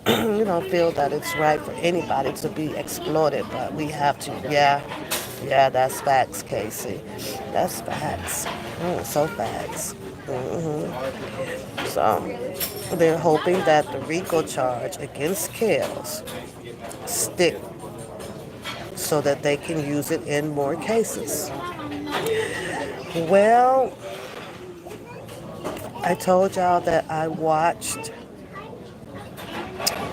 Speaker 4: You don't feel that it's right for anybody to be exploited, but we have to. Yeah, that's facts, Casey. That's facts. So facts. So they're hoping that the RICO charge against Kels stick so that they can use it in more cases. Well, I told y'all that I watched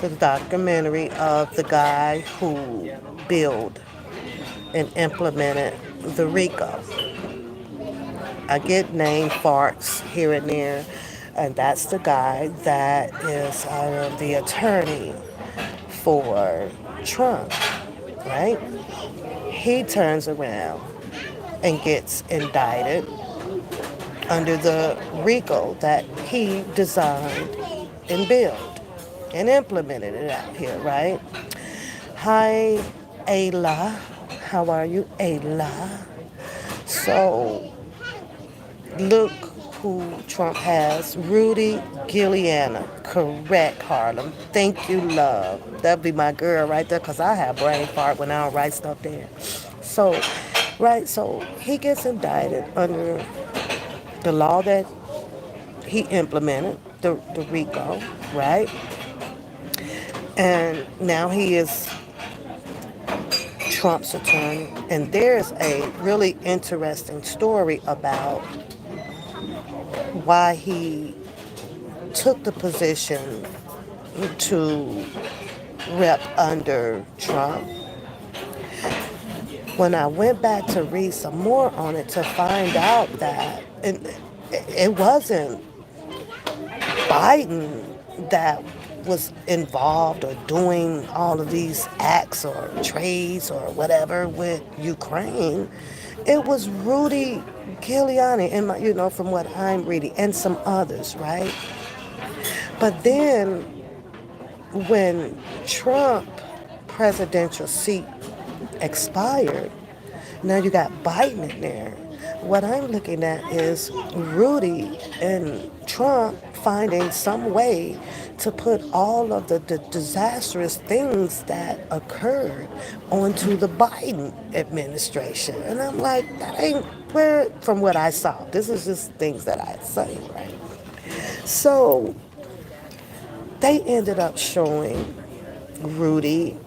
Speaker 4: the documentary of the guy who built and implemented the RICO. I get name farts here and there, and that's the guy that is the attorney for Trump, right? He turns around and gets indicted under the RICO that he designed and built and implemented it out here, right? Hi, Ayla. How are you, Ayla? So, look who Trump has. Rudy Giuliani. Correct, Harlem. Thank you, love. That'd be my girl right there, because I have brain fart when I don't write stuff down. So, right, so he gets indicted under the law that he implemented, the RICO, right? And now he is Trump's attorney. And there's a really interesting story about why he took the position to rep under Trump. When I went back to read some more on it to find out that it wasn't Biden that was involved or doing all of these acts or trades or whatever with Ukraine. It was Rudy Giuliani, and from what I'm reading, and some others, right? But then when Trump presidential seat expired, now you got Biden in there. What I'm looking at is Rudy and Trump finding some way to put all of the disastrous things that occurred onto the Biden administration. And I'm like, that ain't where, from what I saw. This is just things that I say, right? So they ended up showing Rudy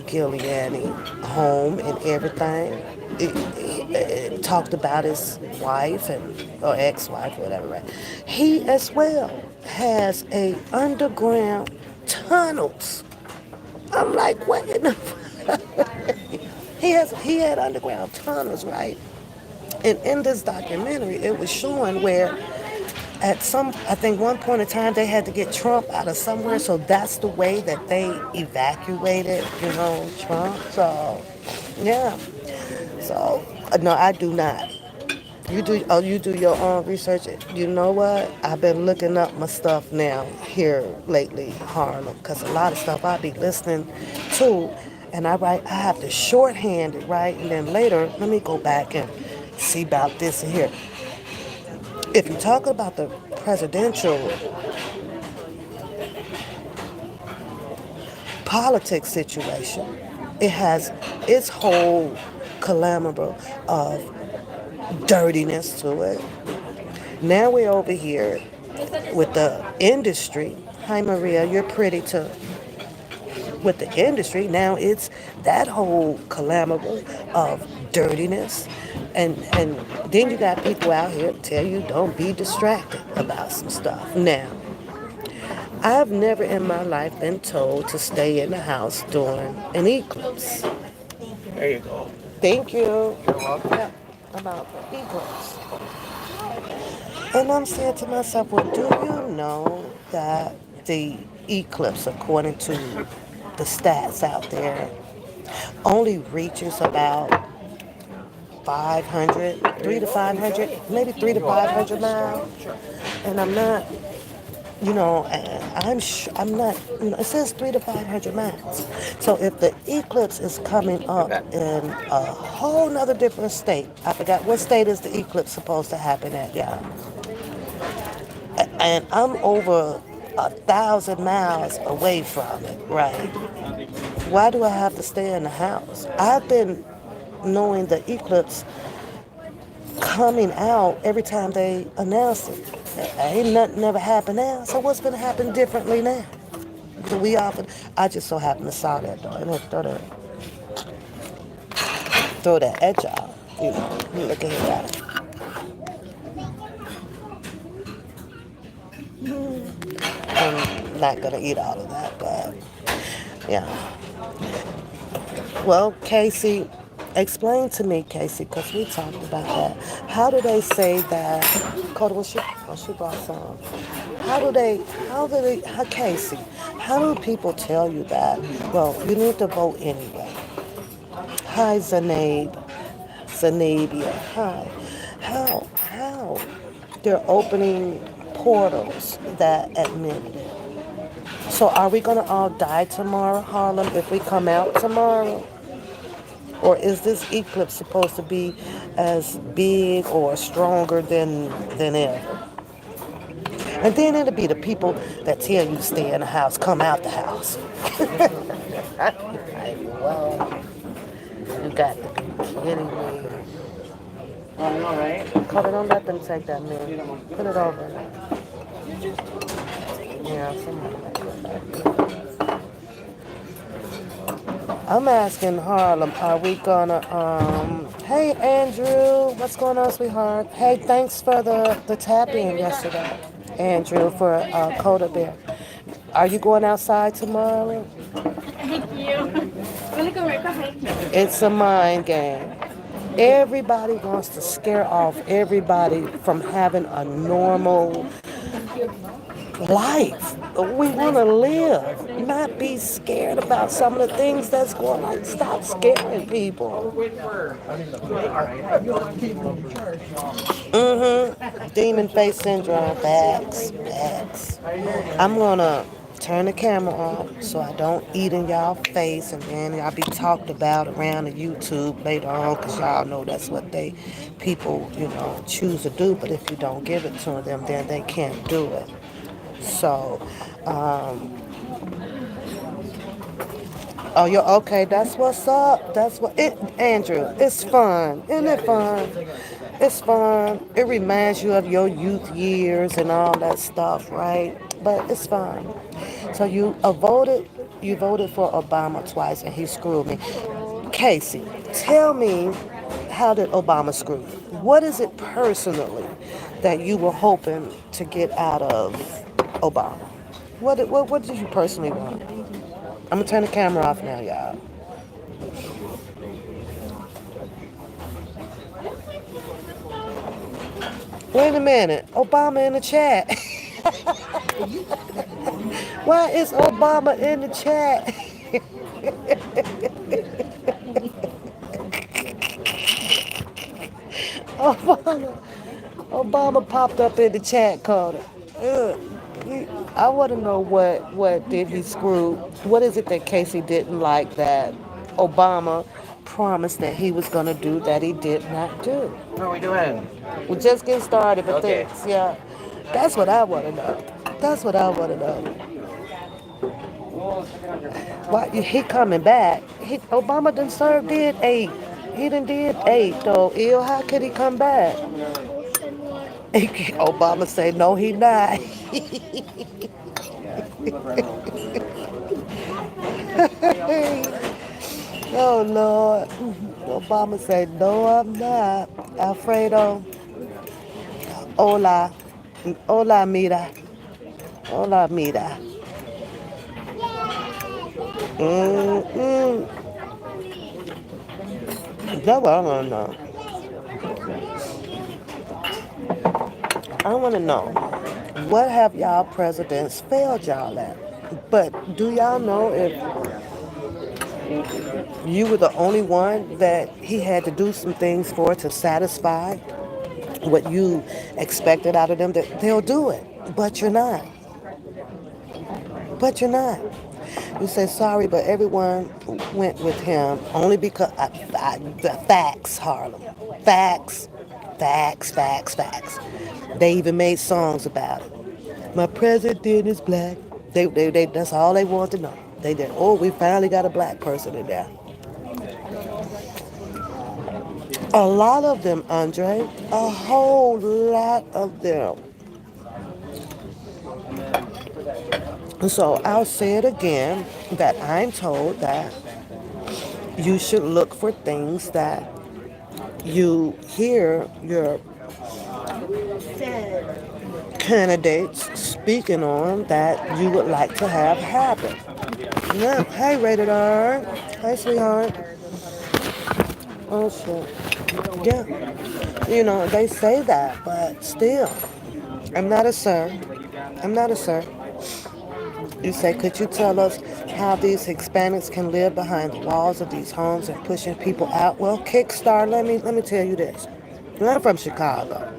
Speaker 4: Giuliani home and everything. It talked about his wife or ex-wife or whatever, right? He as well has a underground tunnels. I'm like, what in the he had underground tunnels, right? And in this documentary, it was showing where at I think one point in time, they had to get Trump out of somewhere, so that's the way that they evacuated, Trump. So, yeah. So, no, I do not. You do your own research. You know what? I've been looking up my stuff now here lately, Harlem, because a lot of stuff I be listening to, and I have to shorthand it, right? And then later, let me go back and see about this and here. If you talk about the presidential politics situation, it has its whole calamity of dirtiness to it. Now we're over here with the industry. Hi, Maria, you're pretty too. With the industry, now it's that whole calamity of dirtiness. And then you got people out here tell you don't be distracted about some stuff. Now, I've never in my life been told to stay in the house during an eclipse.
Speaker 7: There you go.
Speaker 4: Thank you.
Speaker 7: You're welcome.
Speaker 4: Yeah. about the eclipse. And I'm saying to myself, well, do you know that the eclipse, according to the stats out there, only reaches about 500, 3 to 500, maybe 3 to 500 miles? And I'm not, I'm not, it says 3 to 500 miles. So if the eclipse is coming up in a whole nother different state, I forgot what state is the eclipse supposed to happen at, y'all. And I'm over 1,000 miles away from it, right? Why do I have to stay in the house? I've been knowing the eclipse coming out every time they announce it. Ain't nothing ever happened now, so what's gonna happen differently now? We often, I just so happen to saw that though, and throw that at y'all. Look at that. I'm not gonna eat all of that, but yeah. Well, Casey, explain to me, Casey, because we talked about that. How do they say that? Coda, she brought some. Casey, how do people tell you that? Well, you need to vote anyway. Hi, Zanabia, hi. How? They're opening portals that admit it. So are we gonna all die tomorrow, Harlem, if we come out tomorrow? Or is this eclipse supposed to be as big or stronger than ever? And then it'll be the people that tell you to stay in the house, come out the house. Well, you got to be kidding me.
Speaker 7: I know, right?
Speaker 4: Cover, don't let them take that man. Put it over. Yeah, somebody might go back. I'm asking Harlem, are we gonna, hey Andrew, what's going on, sweetheart? Hey, thanks for the tap-in yesterday, Andrew, for Coda Bear. Are you going outside tomorrow?
Speaker 8: Thank you.
Speaker 4: It's a mind game. Everybody wants to scare off everybody from having a normal life. We want to live, not be scared about some of the things that's going on. Stop scaring people. Demon face syndrome, facts. I'm gonna turn the camera off so I don't eat in y'all face, and then I'll be talked about around the YouTube later on, because y'all know that's what people, choose to do. But if you don't give it to them, then they can't do it. So, oh, you're okay. That's what's up. Andrew. It's fun. Isn't it fun? It's fun. It reminds you of your youth years and all that stuff, right? But it's fun. So you voted for Obama twice, and he screwed me. Casey, tell me, how did Obama screw you? What is it personally that you were hoping to get out of Obama? What did you personally want? I'm gonna turn the camera off now, y'all. Wait a minute, Obama in the chat. Why is Obama in the chat? Obama popped up in the chat corner. I want to know what did he screw? What is it that Casey didn't like that Obama promised that he was going to do that he did not do?
Speaker 7: What are we doing?
Speaker 4: We're just getting started, but
Speaker 7: Okay.
Speaker 4: things, yeah. That's what I want to know. That's what I want to know. Why he coming back? Obama done served did 8. He done did 8 though. Ew, how could he come back? Obama say no, he not. Oh Lord. Obama said no, I'm not. Alfredo. Hola. Hola, mira. Hola, mira. Mm-mm. That's what I want to know. I want to know, what have y'all presidents failed y'all at? But do y'all know if you were the only one that he had to do some things for to satisfy what you expected out of them, that they'll do it. But you're not. But you're not. You say sorry, but everyone went with him only because the facts, Harlem. Facts, facts, facts, facts. They even made songs about it. My president is black. That's all they want to know. They did. Oh, we finally got a black person in there. A lot of them, Andre. A whole lot of them. So I'll say it again that I'm told that you should look for things that you hear your candidates speaking on that you would like to have happen. Yeah. Hey, Rated R. Hey, sweetheart. Oh, shit. Yeah. You know, they say that, but still, I'm not a sir. I'm not a sir. You say, could you tell us how these Hispanics can live behind the walls of these homes and pushing people out? Well, Kickstart, let me tell you this. I'm from Chicago.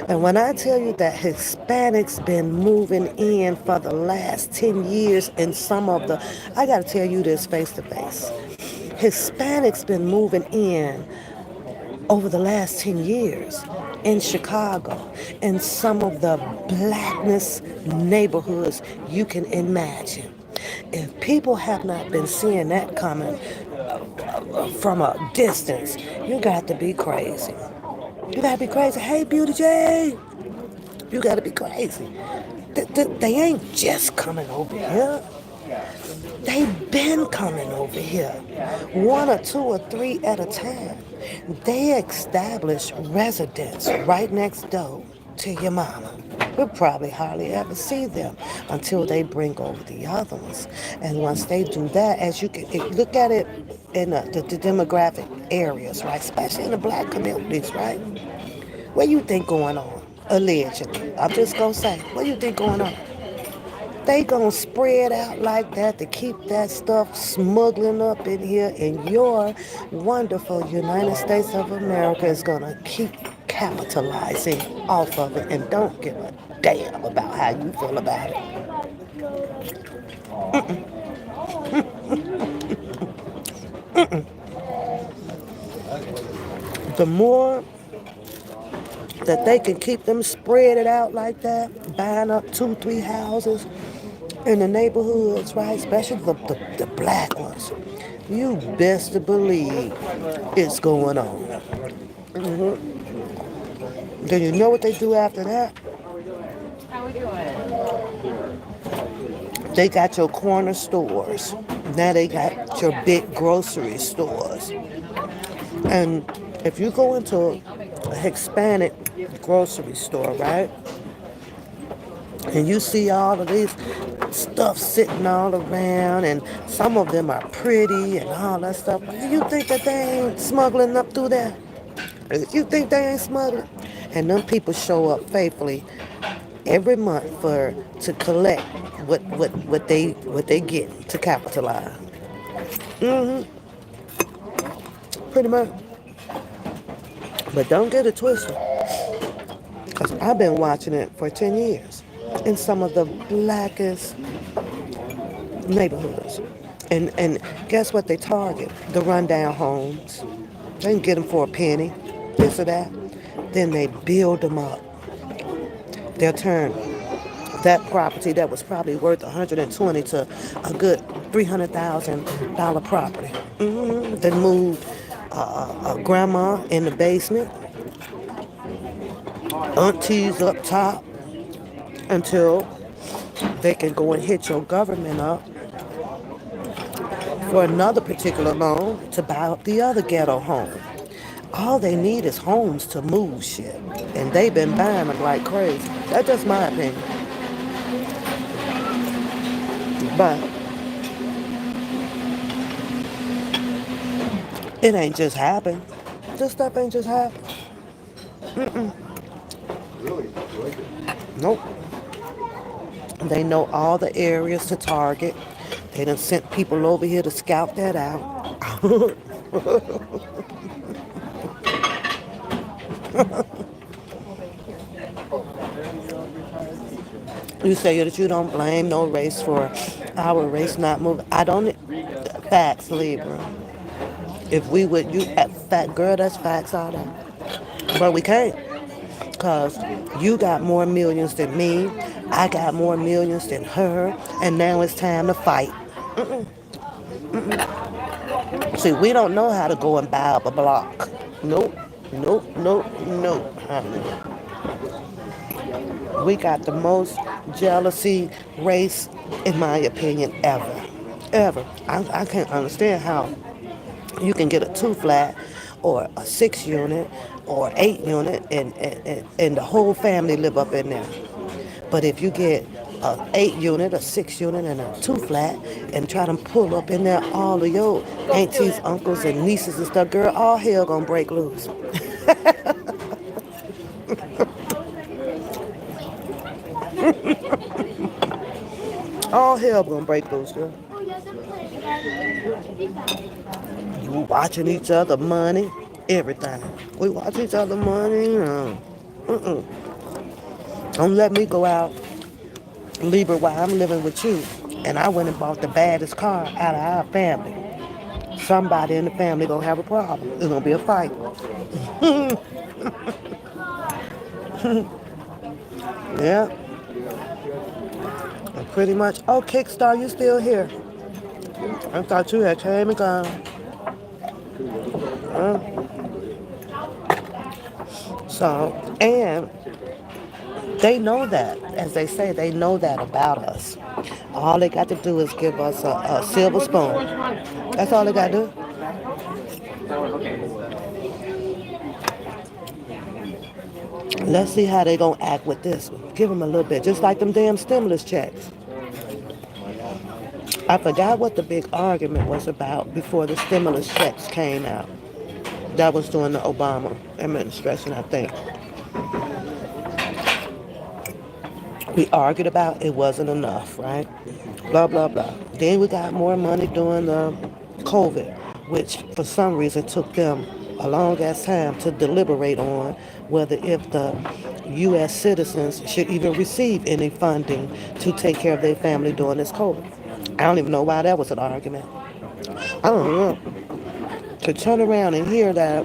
Speaker 4: And when I tell you that Hispanics been moving in for the last 10 years in some of the, I got to tell you this face to face. Hispanics been moving in over the last 10 years in Chicago in some of the blackness neighborhoods you can imagine. If people have not been seeing that coming from a distance, you got to be crazy. You got to be crazy. Hey, Beauty J, you got to be crazy. They ain't just coming over here. They've been coming over here, one or two or three at a time. They establish residence right next door to your mama. We'll probably hardly ever see them until they bring over the other ones. And once they do that, as you can look at it in the demographic areas, right, especially in the black communities, right? What you think going on? Allegedly. I'm just gonna say, what do you think going on? They gonna spread out like that to keep that stuff smuggling up in here, and your wonderful United States of America is gonna keep capitalizing off of it and don't give a damn about how you feel about it. The more that they can keep them spread it out like that, buying up two, three houses in the neighborhoods, right? Especially the black ones. You best to believe it's going on. Then you know what they do after that? They got your corner stores. Now they got your big grocery stores. And if you go into a Hispanic grocery store, right? And you see all of these stuff sitting all around, and some of them are pretty and all that stuff. Do you think that they ain't smuggling up through there? You think they ain't smuggling? And them people show up faithfully every month for to collect what they get to capitalize. Pretty much. But don't get it twisted, because I've been watching it for 10 years in some of the blackest neighborhoods. And guess what they target? The rundown homes. They can get them for a penny, this or that. Then they build them up. They'll turn that property that was probably worth 120 to a good $300,000 property. Then move a grandma in the basement, aunties up top, until they can go and hit your government up for another particular loan to buy up the other ghetto home. All they need is homes to move shit. And they've been buying them like crazy. That's just my opinion. But it ain't just happened. This stuff ain't just happened. Nope. They know all the areas to target. They done sent people over here to scout that out. You say that you don't blame no race for our race not moving. I don't. Facts, Libra. If we would, you fat girl, that's facts all that. But we can't, cause you got more millions than me. I got more millions than her, and now it's time to fight. See, we don't know how to go and buy up a block. Nope, nope, nope, nope, honey. We got the most jealousy race, in my opinion, ever. Ever. I can't understand how you can get a 2 flat or a 6 unit or 8 unit and the whole family live up in there. But if you get a 8 unit, a 6 unit, and a 2 flat and try to pull up in there all of your aunties, uncles, and nieces and stuff, girl, all hell gonna break loose. All hell gonna break loose, girl. You watching each other money, everything. We watch each other money. Don't let me go out, Libra, while I'm living with you. And I went and bought the baddest car out of our family. Somebody in the family gonna have a problem. It's gonna be a fight. Yeah, and pretty much. Oh, Kickstar, you still here? I thought you had came and gone. So, and they know that, as they say, they know that about us. All they got to do is give us a silver spoon. That's all they got to do. Let's see how they gonna act with this one. Give them a little bit, just like them damn stimulus checks. I forgot what the big argument was about before the stimulus checks came out. That was during the Obama administration, I think. We argued about it wasn't enough, right? Blah, blah, blah. Then we got more money during the COVID, which for some reason took them a long ass time to deliberate on whether if the U.S. citizens should even receive any funding to take care of their family during this COVID. I don't even know why that was an argument. I don't know. To turn around and hear that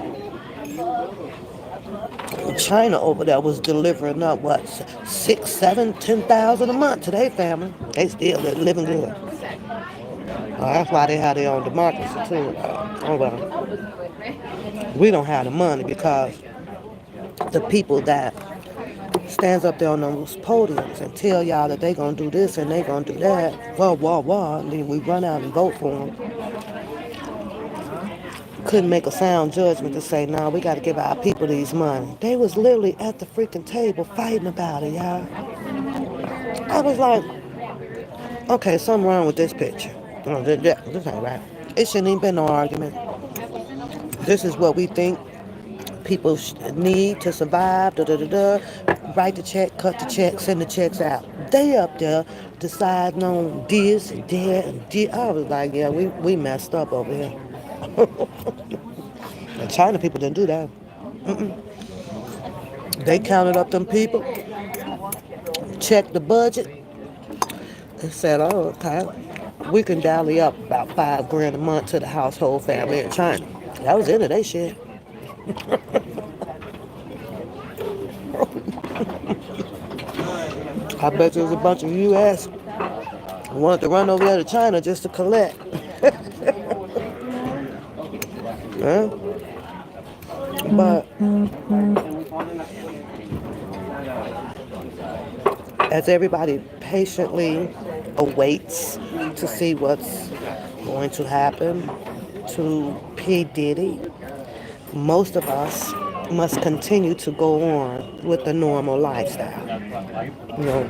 Speaker 4: China over there was delivering up what 6, 7, 10,000 a month to their family. They still living good. That's why they have their own democracy too. Oh well, we don't have the money because the people that stands up there on those podiums and tell y'all that they gonna do this and they gonna do that, and then we run out and vote for them. Couldn't make a sound judgment to say, no, we got to give our people these money. They was literally at the freaking table fighting about it, y'all. I was like, okay, something wrong with this picture. This ain't right. It shouldn't even been no argument. This is what we think people need to survive, Write the check, cut the check, send the checks out. They up there deciding on this and that and this. I was like, yeah, we messed up over here. The China people didn't do that. They counted up them people, checked the budget, and said, oh, okay, we can dally up about $5 grand a month to the household family in China. That was into their shit. I bet there's a bunch of U.S. who wanted to run over there to China just to collect. Huh? But as everybody patiently awaits to see what's going to happen to P. Diddy, most of us must continue to go on with the normal lifestyle. You know,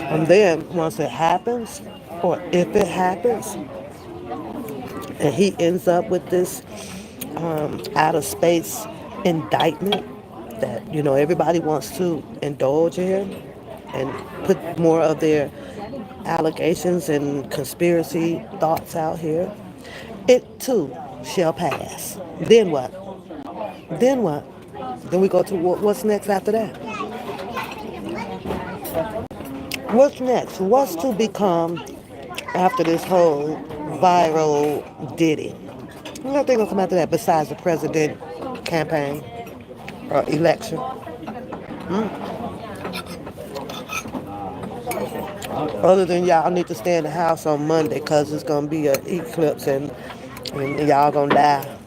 Speaker 4: and then once it happens, or if it happens, and he ends up with this out of space indictment that, everybody wants to indulge in and put more of their allegations and conspiracy thoughts out here, it too shall pass. Then what? Then what? Then we go to what's next after that? What's next? What's to become after this whole viral Diddy? Nothing will come after that besides the president campaign or election. Other than y'all need to stay in the house on Monday because it's going to be an eclipse and y'all going to die.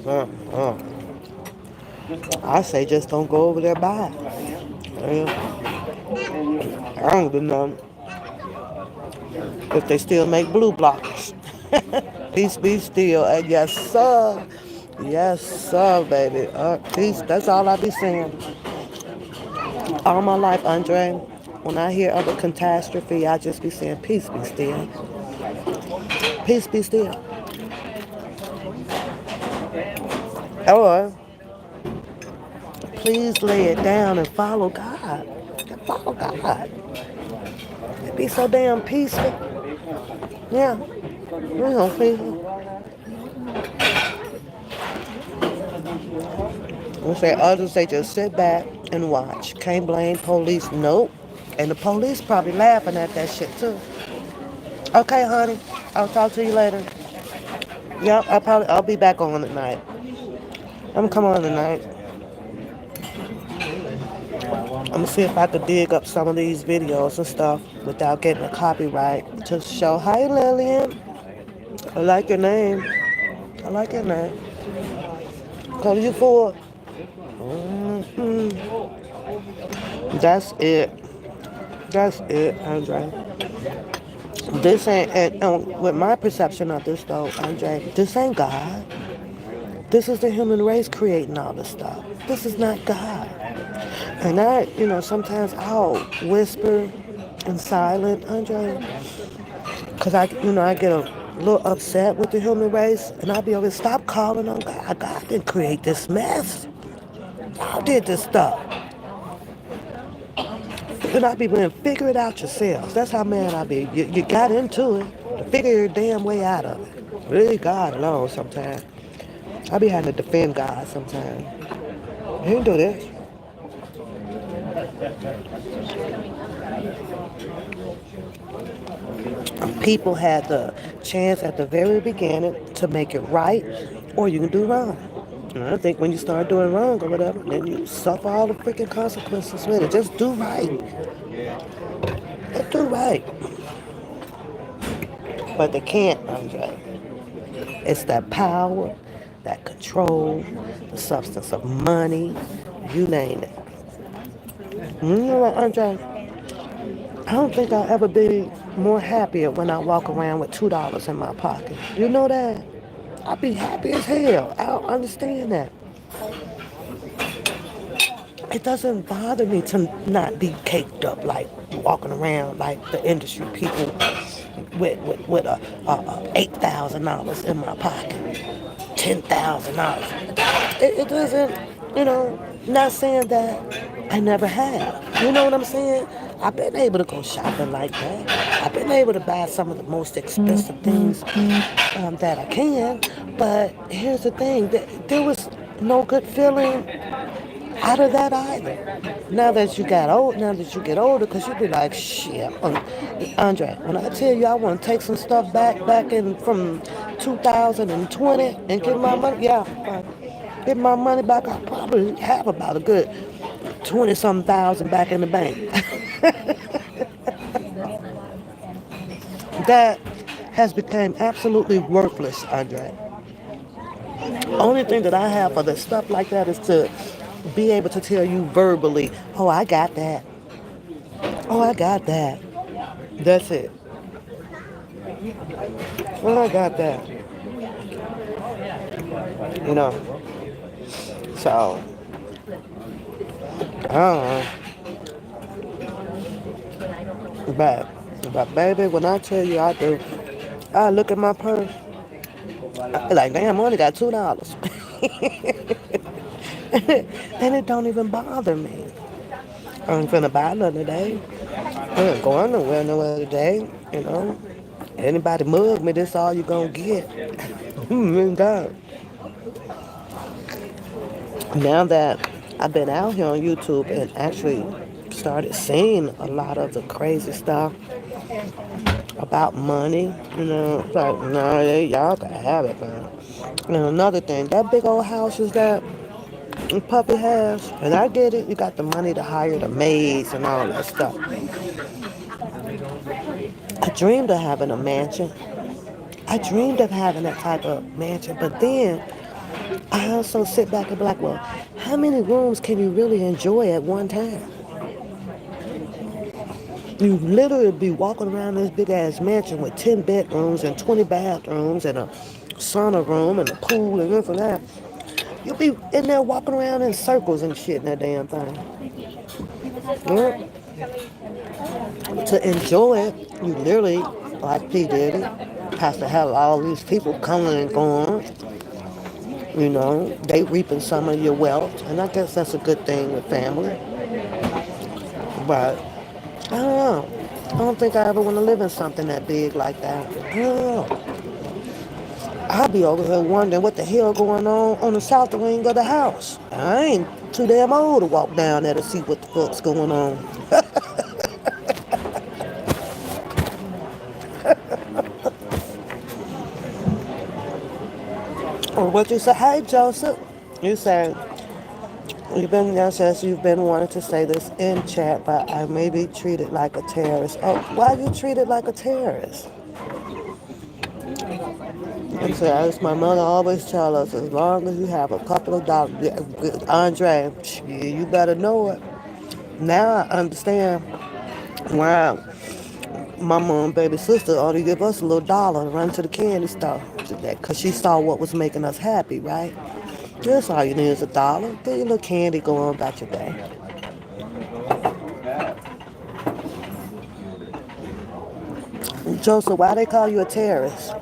Speaker 4: Uh, uh. I say just don't go over there by it. I don't know if they still make blue blockers. Peace be still. And yes, sir. Yes, sir, baby. Peace. That's all I be saying. All my life, Andre, when I hear of a catastrophe, I just be saying, peace be still. Peace be still. Or, please lay it down and follow God. Follow God. It be so damn peaceful. Yeah. Peaceful. We say others, they just sit back and watch. Can't blame police. Nope. And the police probably laughing at that shit too. Okay, honey. I'll talk to you later. Yep, I'll be back on tonight. I'm gonna come on tonight. I'm gonna see if I could dig up some of these videos and stuff without getting a copyright to show. Hi, Lillian. I like your name. I like your name. Call you for. That's it. That's it, Andre. This ain't, and with my perception of this though, Andre, this ain't God. This is the human race creating all this stuff. This is not God. And sometimes I'll whisper in silent, Andre, because I get a little upset with the human race, and I'll be over, stop calling on God. God didn't create this mess. God did this stuff. And I be willing to figure it out yourselves. That's how mad I be. You got into it to figure your damn way out of it. Really, God alone sometimes. I be having to defend God sometimes. He didn't do this. People had the chance at the very beginning to make it right, or you can do wrong. And I think when you start doing wrong or whatever, then you suffer all the freaking consequences with it. Just do right. Just do right. But they can't, Andre. It's that power, that control, the substance of money, you name it. You know what, Andre? I don't think I'll ever be more happier when I walk around with $2 in my pocket. You know that? I'll be happy as hell. I don't understand that. It doesn't bother me to not be caked up, like walking around like the industry people with $8,000 in my pocket, $10,000. It doesn't, not saying that I never have. You know what I'm saying? I've been able to go shopping like that. I've been able to buy some of the most expensive things that I can. But here's the thing, there was no good feeling out of that either. Now that you get older, because you be like, shit, Andre, when I tell you I want to take some stuff back in from 2020 and get my money, get my money back, I probably have about a good 20-something thousand back in the bank. That has become absolutely worthless, Andre. Only thing that I have for the stuff like that is to be able to tell you verbally, oh, I got that. Oh, I got that. That's it. Well, I got that. So, I don't know. But baby, when I tell you I look at my purse, I be like, damn, I only got $2. And it don't even bother me. I ain't finna buy nothing today. I ain't going nowhere nowhere today, you know. Anybody mug me, this all you gonna get. God. Now that I've been out here on YouTube and actually started seeing a lot of the crazy stuff about money, you know, it's like, nah, y'all can have it, man. And another thing, that big old house is that Puppy has, and I get it, you got the money to hire the maids and all that stuff. I dreamed of having a mansion. I dreamed of having that type of mansion, but then I also sit back and be like, well, how many rooms can you really enjoy at one time? You literally be walking around this big ass mansion with 10 bedrooms and 20 bathrooms and a sauna room and a pool and this and that. You'll be in there walking around in circles and shit in that damn thing. Yeah. To enjoy it, you literally, like P. Diddy, has to have all these people coming and going. You know, they reaping some of your wealth, and I guess that's a good thing with family. But I don't know. I don't think I ever want to live in something that big like that. I don't know. I'll be over here wondering what the hell going on the south wing of the house. I ain't too damn old to walk down there to see what the fuck's going on. Or what you say? Hey, Joseph. You say you've been wanting to say this in chat, but I may be treated like a terrorist. Oh, why you treated like a terrorist? And so as my mother always tell us, as long as you have a couple of dollars, Andre, you better know it. Now I understand why my mom and baby sister ought to give us a little dollar to run to the candy store. Because she saw what was making us happy, right? That's all you need is a dollar. Get your little candy, go on about your day. Joseph, why they call you a terrorist?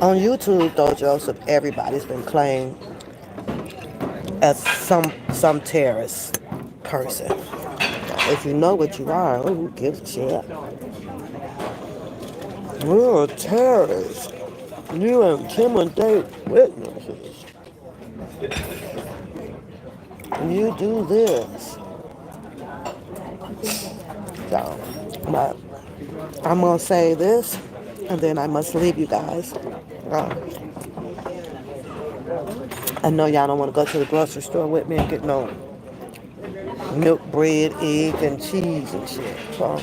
Speaker 4: On YouTube, though, Joseph, everybody's been claimed as some terrorist person. If you know what you are, who gives a shit? You're a terrorist. You intimidate witnesses. You do this. So, but I'm gonna say this, and then I must leave you guys. Uh, I know y'all don't want to go to the grocery store with me and get no milk, bread, egg, and cheese and shit. So,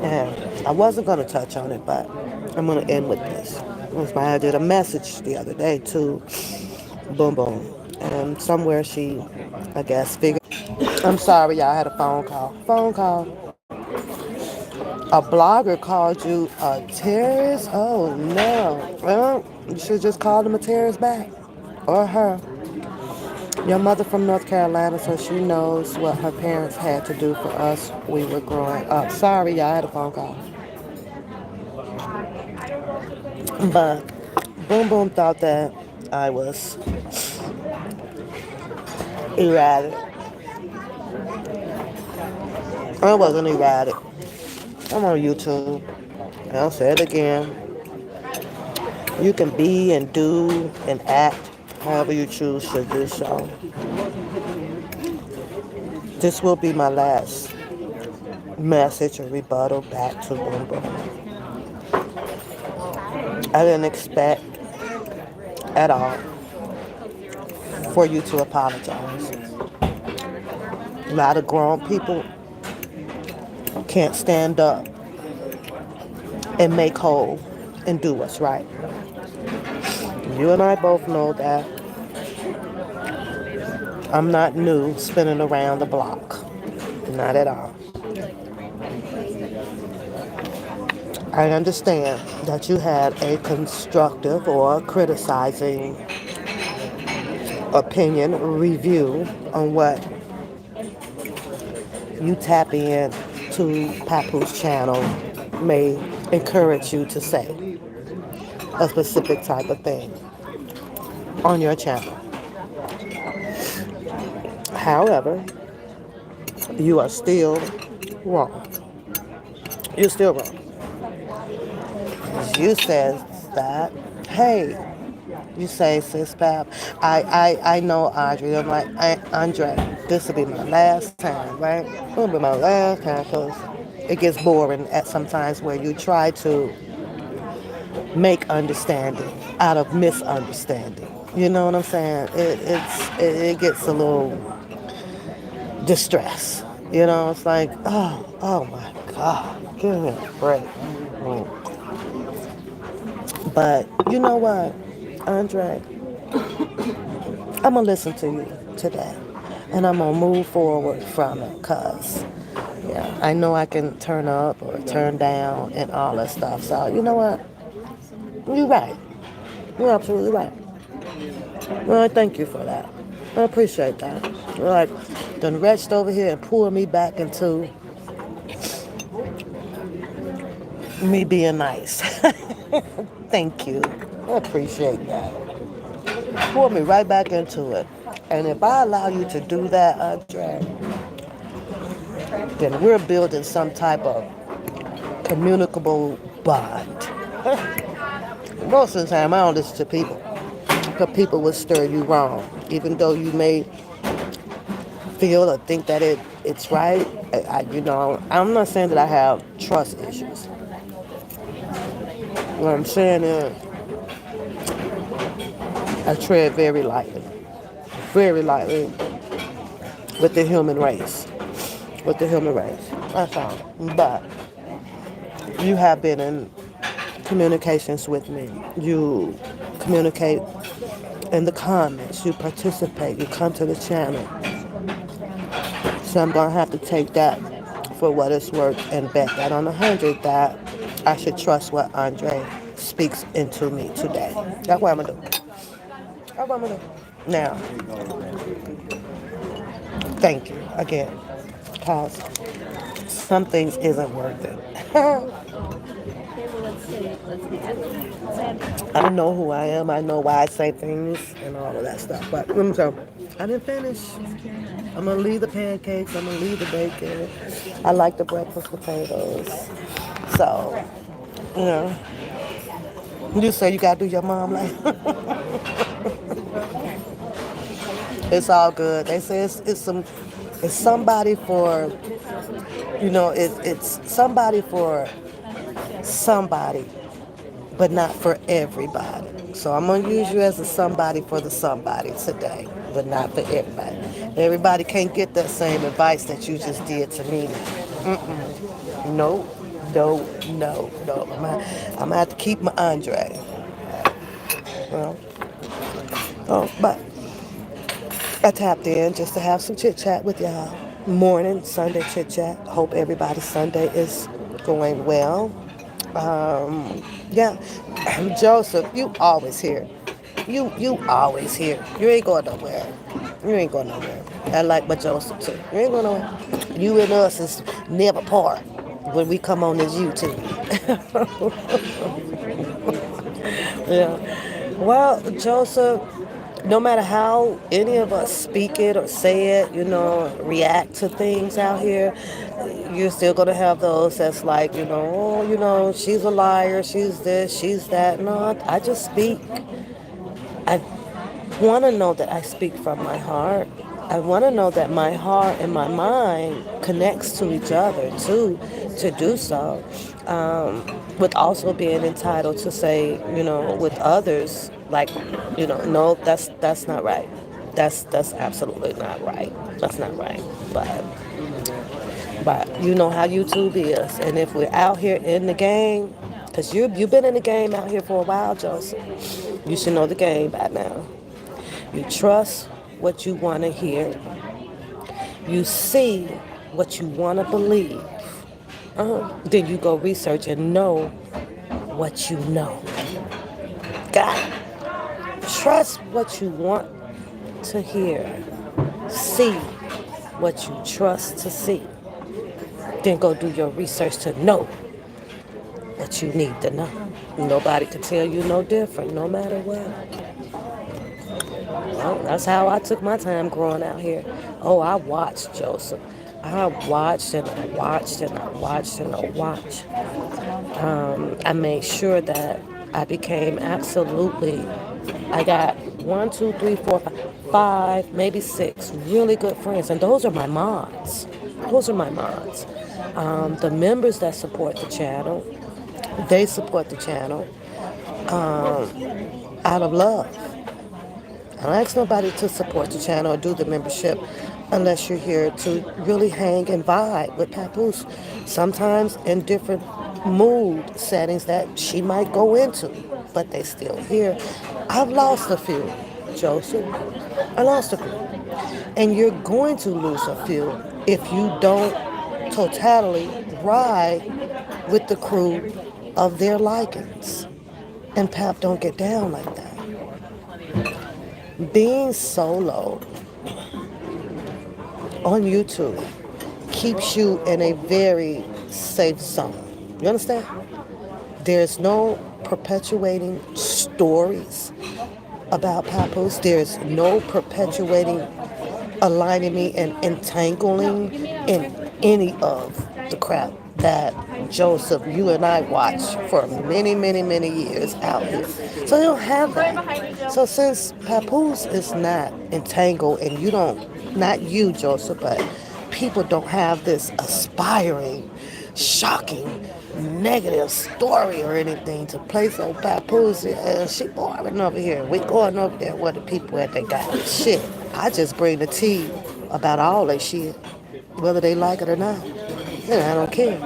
Speaker 4: and I wasn't gonna touch on it, but I'm gonna end with this. That's why I did a message the other day to Boom Boom, and somewhere she, I guess, figured. I'm sorry, y'all. I had a phone call. Phone call. A blogger called you a terrorist? Oh no. Well, you should just call them a terrorist back. Or her. Your mother from North Carolina, so she knows what her parents had to do for us. We were growing up. Sorry, y'all. I had a phone call. But Boom Boom thought that I was erratic. I wasn't erratic. I'm on YouTube. And I'll say it again. You can be and do and act however you choose to do so. This will be my last message or rebuttal back to Boom Boom. I didn't expect at all for you to apologize. A lot of grown people can't stand up and make whole and do what's right. You and I both know that I'm not new spinning around the block. Not at all. I understand that you had a constructive or criticizing opinion review on what you tap in to Papoose channel may encourage you to say. a specific type of thing on your channel. However, you are still wrong. You're still wrong. You said that, hey, you say, sis Pap, I know Audrey. I'm like, Andre, this will be my last time, right? It'll be my last time because it gets boring at sometimes where you try to make understanding out of misunderstanding. You know what I'm saying? It gets a little distress. You know, it's like, oh my God, give me a break. But you know what, Andre, I'm gonna listen to you today, and I'm gonna move forward from it, cause yeah, I know I can turn up or turn down and all that stuff. So you know what, you're right. You're absolutely right. Well, I thank you for that. I appreciate that. You're like, done reached over here and pulled me back into me being nice. Thank you. I appreciate that. Pull me right back into it. And if I allow you to do that, Andre, then we're building some type of communicable bond. Most of the time, I don't listen to people because people will stir you wrong, even though you may feel or think that it's right. I'm not saying that I have trust issues. What I'm saying is, I tread very lightly with the human race, That's all. But you have been in communications with me. You communicate in the comments. You participate. You come to the channel. So I'm gonna have to take that for what it's worth and bet that on 100 that I should trust what Andre speaks into me today. That's what I'm gonna do. That's what I'm gonna do. Now, thank you again, because some things isn't worth it. I know who I am. I know why I say things and all of that stuff. But so I didn't finish. I'm gonna leave the pancakes. I'm gonna leave the bacon. I like the breakfast potatoes. So, you know, you say you gotta do your mom like. It's all good. They say it's somebody for, it's somebody for somebody, but not for everybody. So I'm gonna use you as a somebody for the somebody today, but not for everybody. Everybody can't get that same advice that you just did to me. No, no, no, no. I'm gonna have to keep my Andre. Well, but I tapped in just to have some chit chat with y'all. Morning Sunday chit chat. Hope everybody's Sunday is going well. Yeah, Joseph, you always here. You always here. You ain't going nowhere. You ain't going nowhere. I like my Joseph too. You ain't going nowhere. You and us is never part when we come on this YouTube. Yeah. Well, Joseph, no matter how any of us speak it or say it, react to things out here, you're still gonna have those that's like, she's a liar, she's this, she's that. No, I just speak. I want to know that I speak from my heart. I want to know that my heart and my mind connects to each other too, to do so. With also being entitled to say, with others, like, no, that's not right. That's absolutely not right. That's not right. But you know how YouTube is, and if we're out here in the game, because you've been in the game out here for a while, Joseph, you should know the game by now. You trust what you want to hear. You see what you want to believe. Then you go research and know what you know. Got it. Trust what you want to hear. See what you trust to see. Then go do your research to know what you need to know. Nobody can tell you no different, no matter what. Well, that's how I took my time growing out here. Oh, I watched Joseph. I watched and I watched and I watched and I watched. I made sure that I became absolutely, I got one, two, three, four, five, maybe six really good friends. And those are my mods. Those are my mods. The members that support the channel, they support the channel out of love. I don't ask nobody to support the channel or do the membership unless you're here to really hang and vibe with Papoose. Sometimes in different mood settings that she might go into, but they still here. I've lost a few, Joseph. I lost a few. And you're going to lose a few if you don't totally ride with the crew of their likings. And Pap don't get down like that. Being solo on YouTube keeps you in a very safe zone. You understand? There's no perpetuating stories about Papoose. There's no perpetuating aligning me and entangling in any of the crap that Joseph, you and I watched for many, many, many years out here. So you don't have that. So since Papoose is not entangled and you don't, not you, Joseph, but people don't have this aspiring, shocking, negative story or anything to place on Papoose, she boring over here. We going over there where the people at they got shit. I just bring the tea about all that shit, whether they like it or not. And I don't care.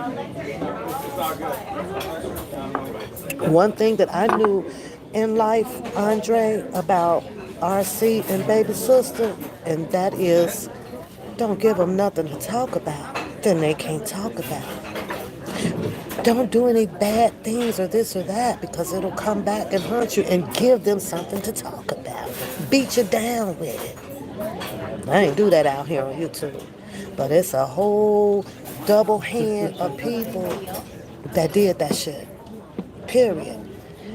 Speaker 4: One thing that I knew in life, Andre, about RC and baby sister, and that is don't give them nothing to talk about. Then they can't talk about it. Don't do any bad things or this or that because it'll come back and haunt you, and give them something to talk about. Beat you down with it. I ain't do that out here on YouTube. But it's a whole double hand of people that did that shit. Period.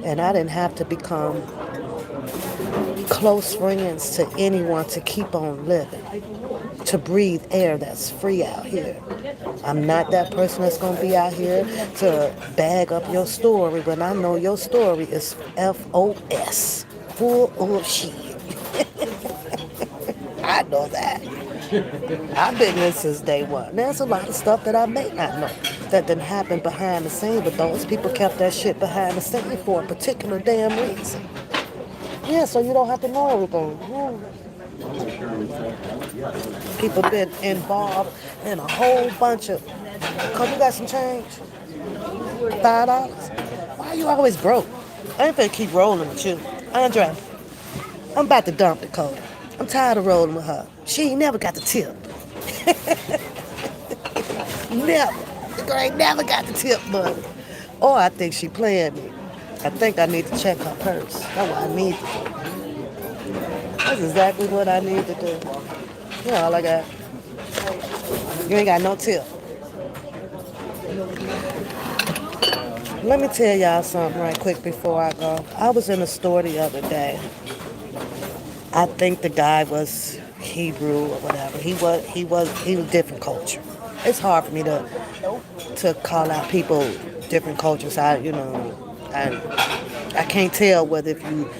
Speaker 4: And I didn't have to become close friends to anyone to keep on living, to breathe air that's free out here. I'm not that person that's going to be out here to bag up your story when I know your story is FOS, full of shit. I know that. I've been here since day one. There's a lot of stuff that I may not know that didn't happen behind the scenes, but those people kept that shit behind the scenes for a particular damn reason. Yeah, so you don't have to know everything. People been involved in a whole bunch of. Cause you got some change? $5? Why you always broke? I ain't finna keep rolling with you. Andre, I'm about to dump Dakota. I'm tired of rolling with her. She ain't never got the tip. Never. The girl ain't never got the tip money. Or I think she playing me. I think I need to check her purse. That's what I need to do. That's exactly what I need to do. You know all I got. You ain't got no tip. Let me tell y'all something right quick before I go. I was in a store the other day. I think the guy was Hebrew or whatever. He was different culture. It's hard for me to call out people different cultures. I can't tell whether if you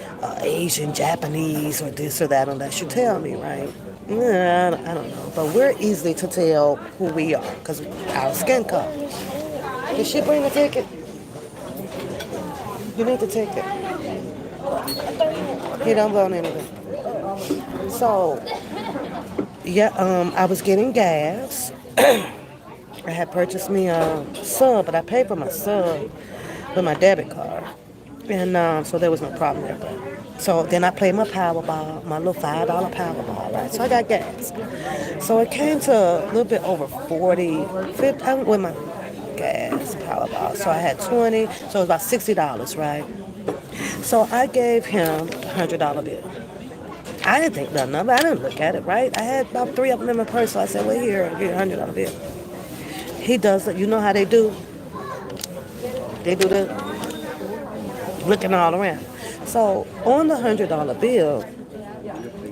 Speaker 4: Asian, Japanese, or this or that unless you tell me, right? I don't know. But we're easy to tell who we are because our skin color. Did she bring the ticket? You need the ticket. He don't want anything. So, yeah, I was getting gas. I had purchased me a sub, but I paid for my sub with my debit card. And so there was no problem there. But, so then I played my Powerball, my little $5 Powerball, right? So I got gas. So it came to a little bit over 40, 50, I went with my gas Powerball. So I had 20, so it was about $60, right? So I gave him a $100 bill. I didn't think nothing of it. I didn't look at it, right? I had about 3 of them in my purse, so I said, well, here, I'll get a $100 bill. He does it. You know how they do? They do this. looking all around. So on the $100 bill,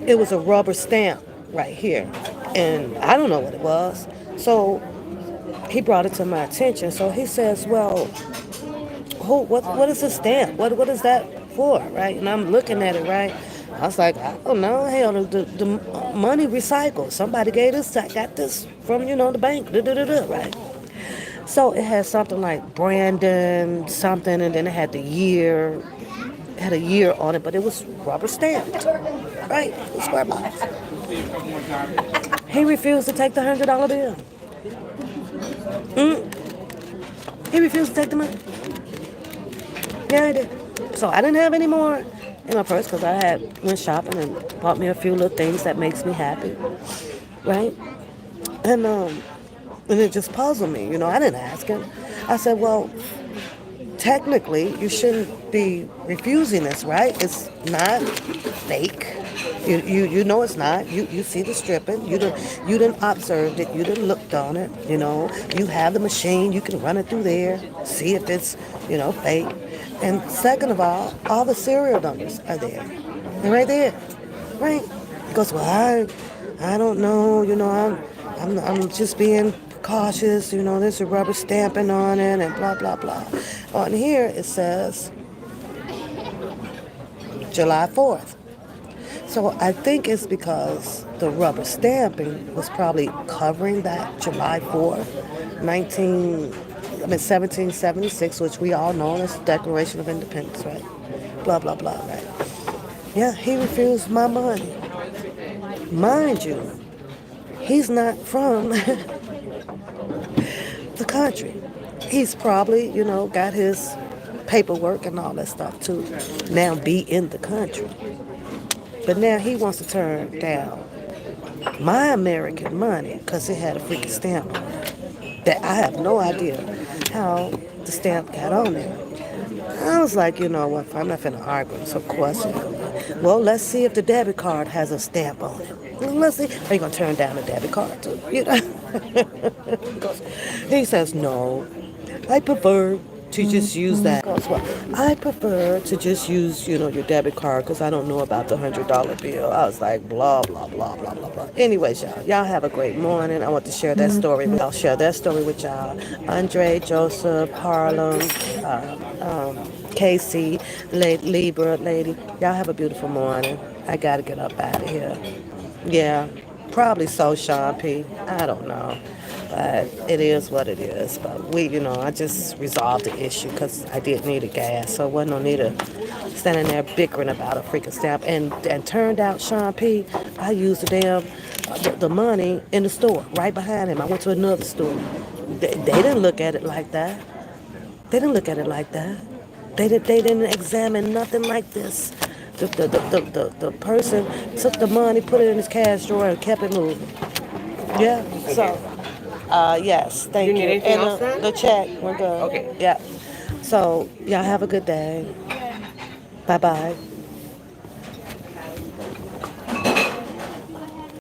Speaker 4: it was a rubber stamp right here, and I don't know what it was. So he brought it to my attention. So he says, "Well, what is a stamp? What is that for?" Right? And I'm looking at it. Right? I was like, I don't know. Hell, the money recycled. Somebody gave this. I got this from the bank. Da, da, da, da, right? So it had something like Brandon something, and then it had the year. It had a year on it, but it was rubber stamped. Right? The square box. He refused to take the $100 bill. He refused to take the money. Yeah, I did. So I didn't have any more in my purse because I had went shopping and bought me a few little things that makes me happy, right? And it just puzzled me. I didn't ask him. I said, well, technically, you shouldn't be refusing this, right? It's not fake. You know it's not. You see the stripping. You didn't observed it. You didn't looked on it. You have the machine. You can run it through there, see if it's fake. And second of all the serial numbers are there. They're right there, right? He goes, well, I don't know. I'm just being cautious. There's a rubber stamping on it and blah blah blah. On here it says July 4th. So I think it's because the rubber stamping was probably covering that July 4th, 1776, which we all know as the Declaration of Independence, right? Blah, blah, blah, right? Yeah, he refused my money. Mind you, he's not from the country. He's probably, got his paperwork and all that stuff to now be in the country. But now he wants to turn down my American money because it had a freaking stamp on it. That I have no idea how the stamp got on there. I was like, you know what, I'm not finna argue some question. Well, let's see if the debit card has a stamp on it. Let's see. Are you gonna turn down the debit card too? He says, no, I prefer to just use that. Well, I prefer to just use, your debit card because I don't know about the $100 bill. I was like, blah, blah, blah, blah, blah, blah. Anyways, y'all have a great morning. I want to share that story. I'll share that story with y'all. Andre, Joseph, Harlem, Casey, Libra, lady. Y'all have a beautiful morning. I got to get up out of here. Yeah, probably so, Sean P. I don't know. But it is what it is. But I just resolved the issue because I did need a gas. So it wasn't no need of standing there bickering about a freaking stamp. And turned out, Sean P., I used the money in the store right behind him. I went to another store. They didn't look at it like that. They didn't look at it like that. They didn't examine nothing like this. The person took the money, put it in his cash drawer, and kept it moving. Yeah, so... yes, thank you.
Speaker 7: You need anything
Speaker 4: And
Speaker 7: else, then?
Speaker 4: the check, we're good.
Speaker 7: Okay.
Speaker 4: Yeah. So, y'all have a good day. Bye-bye.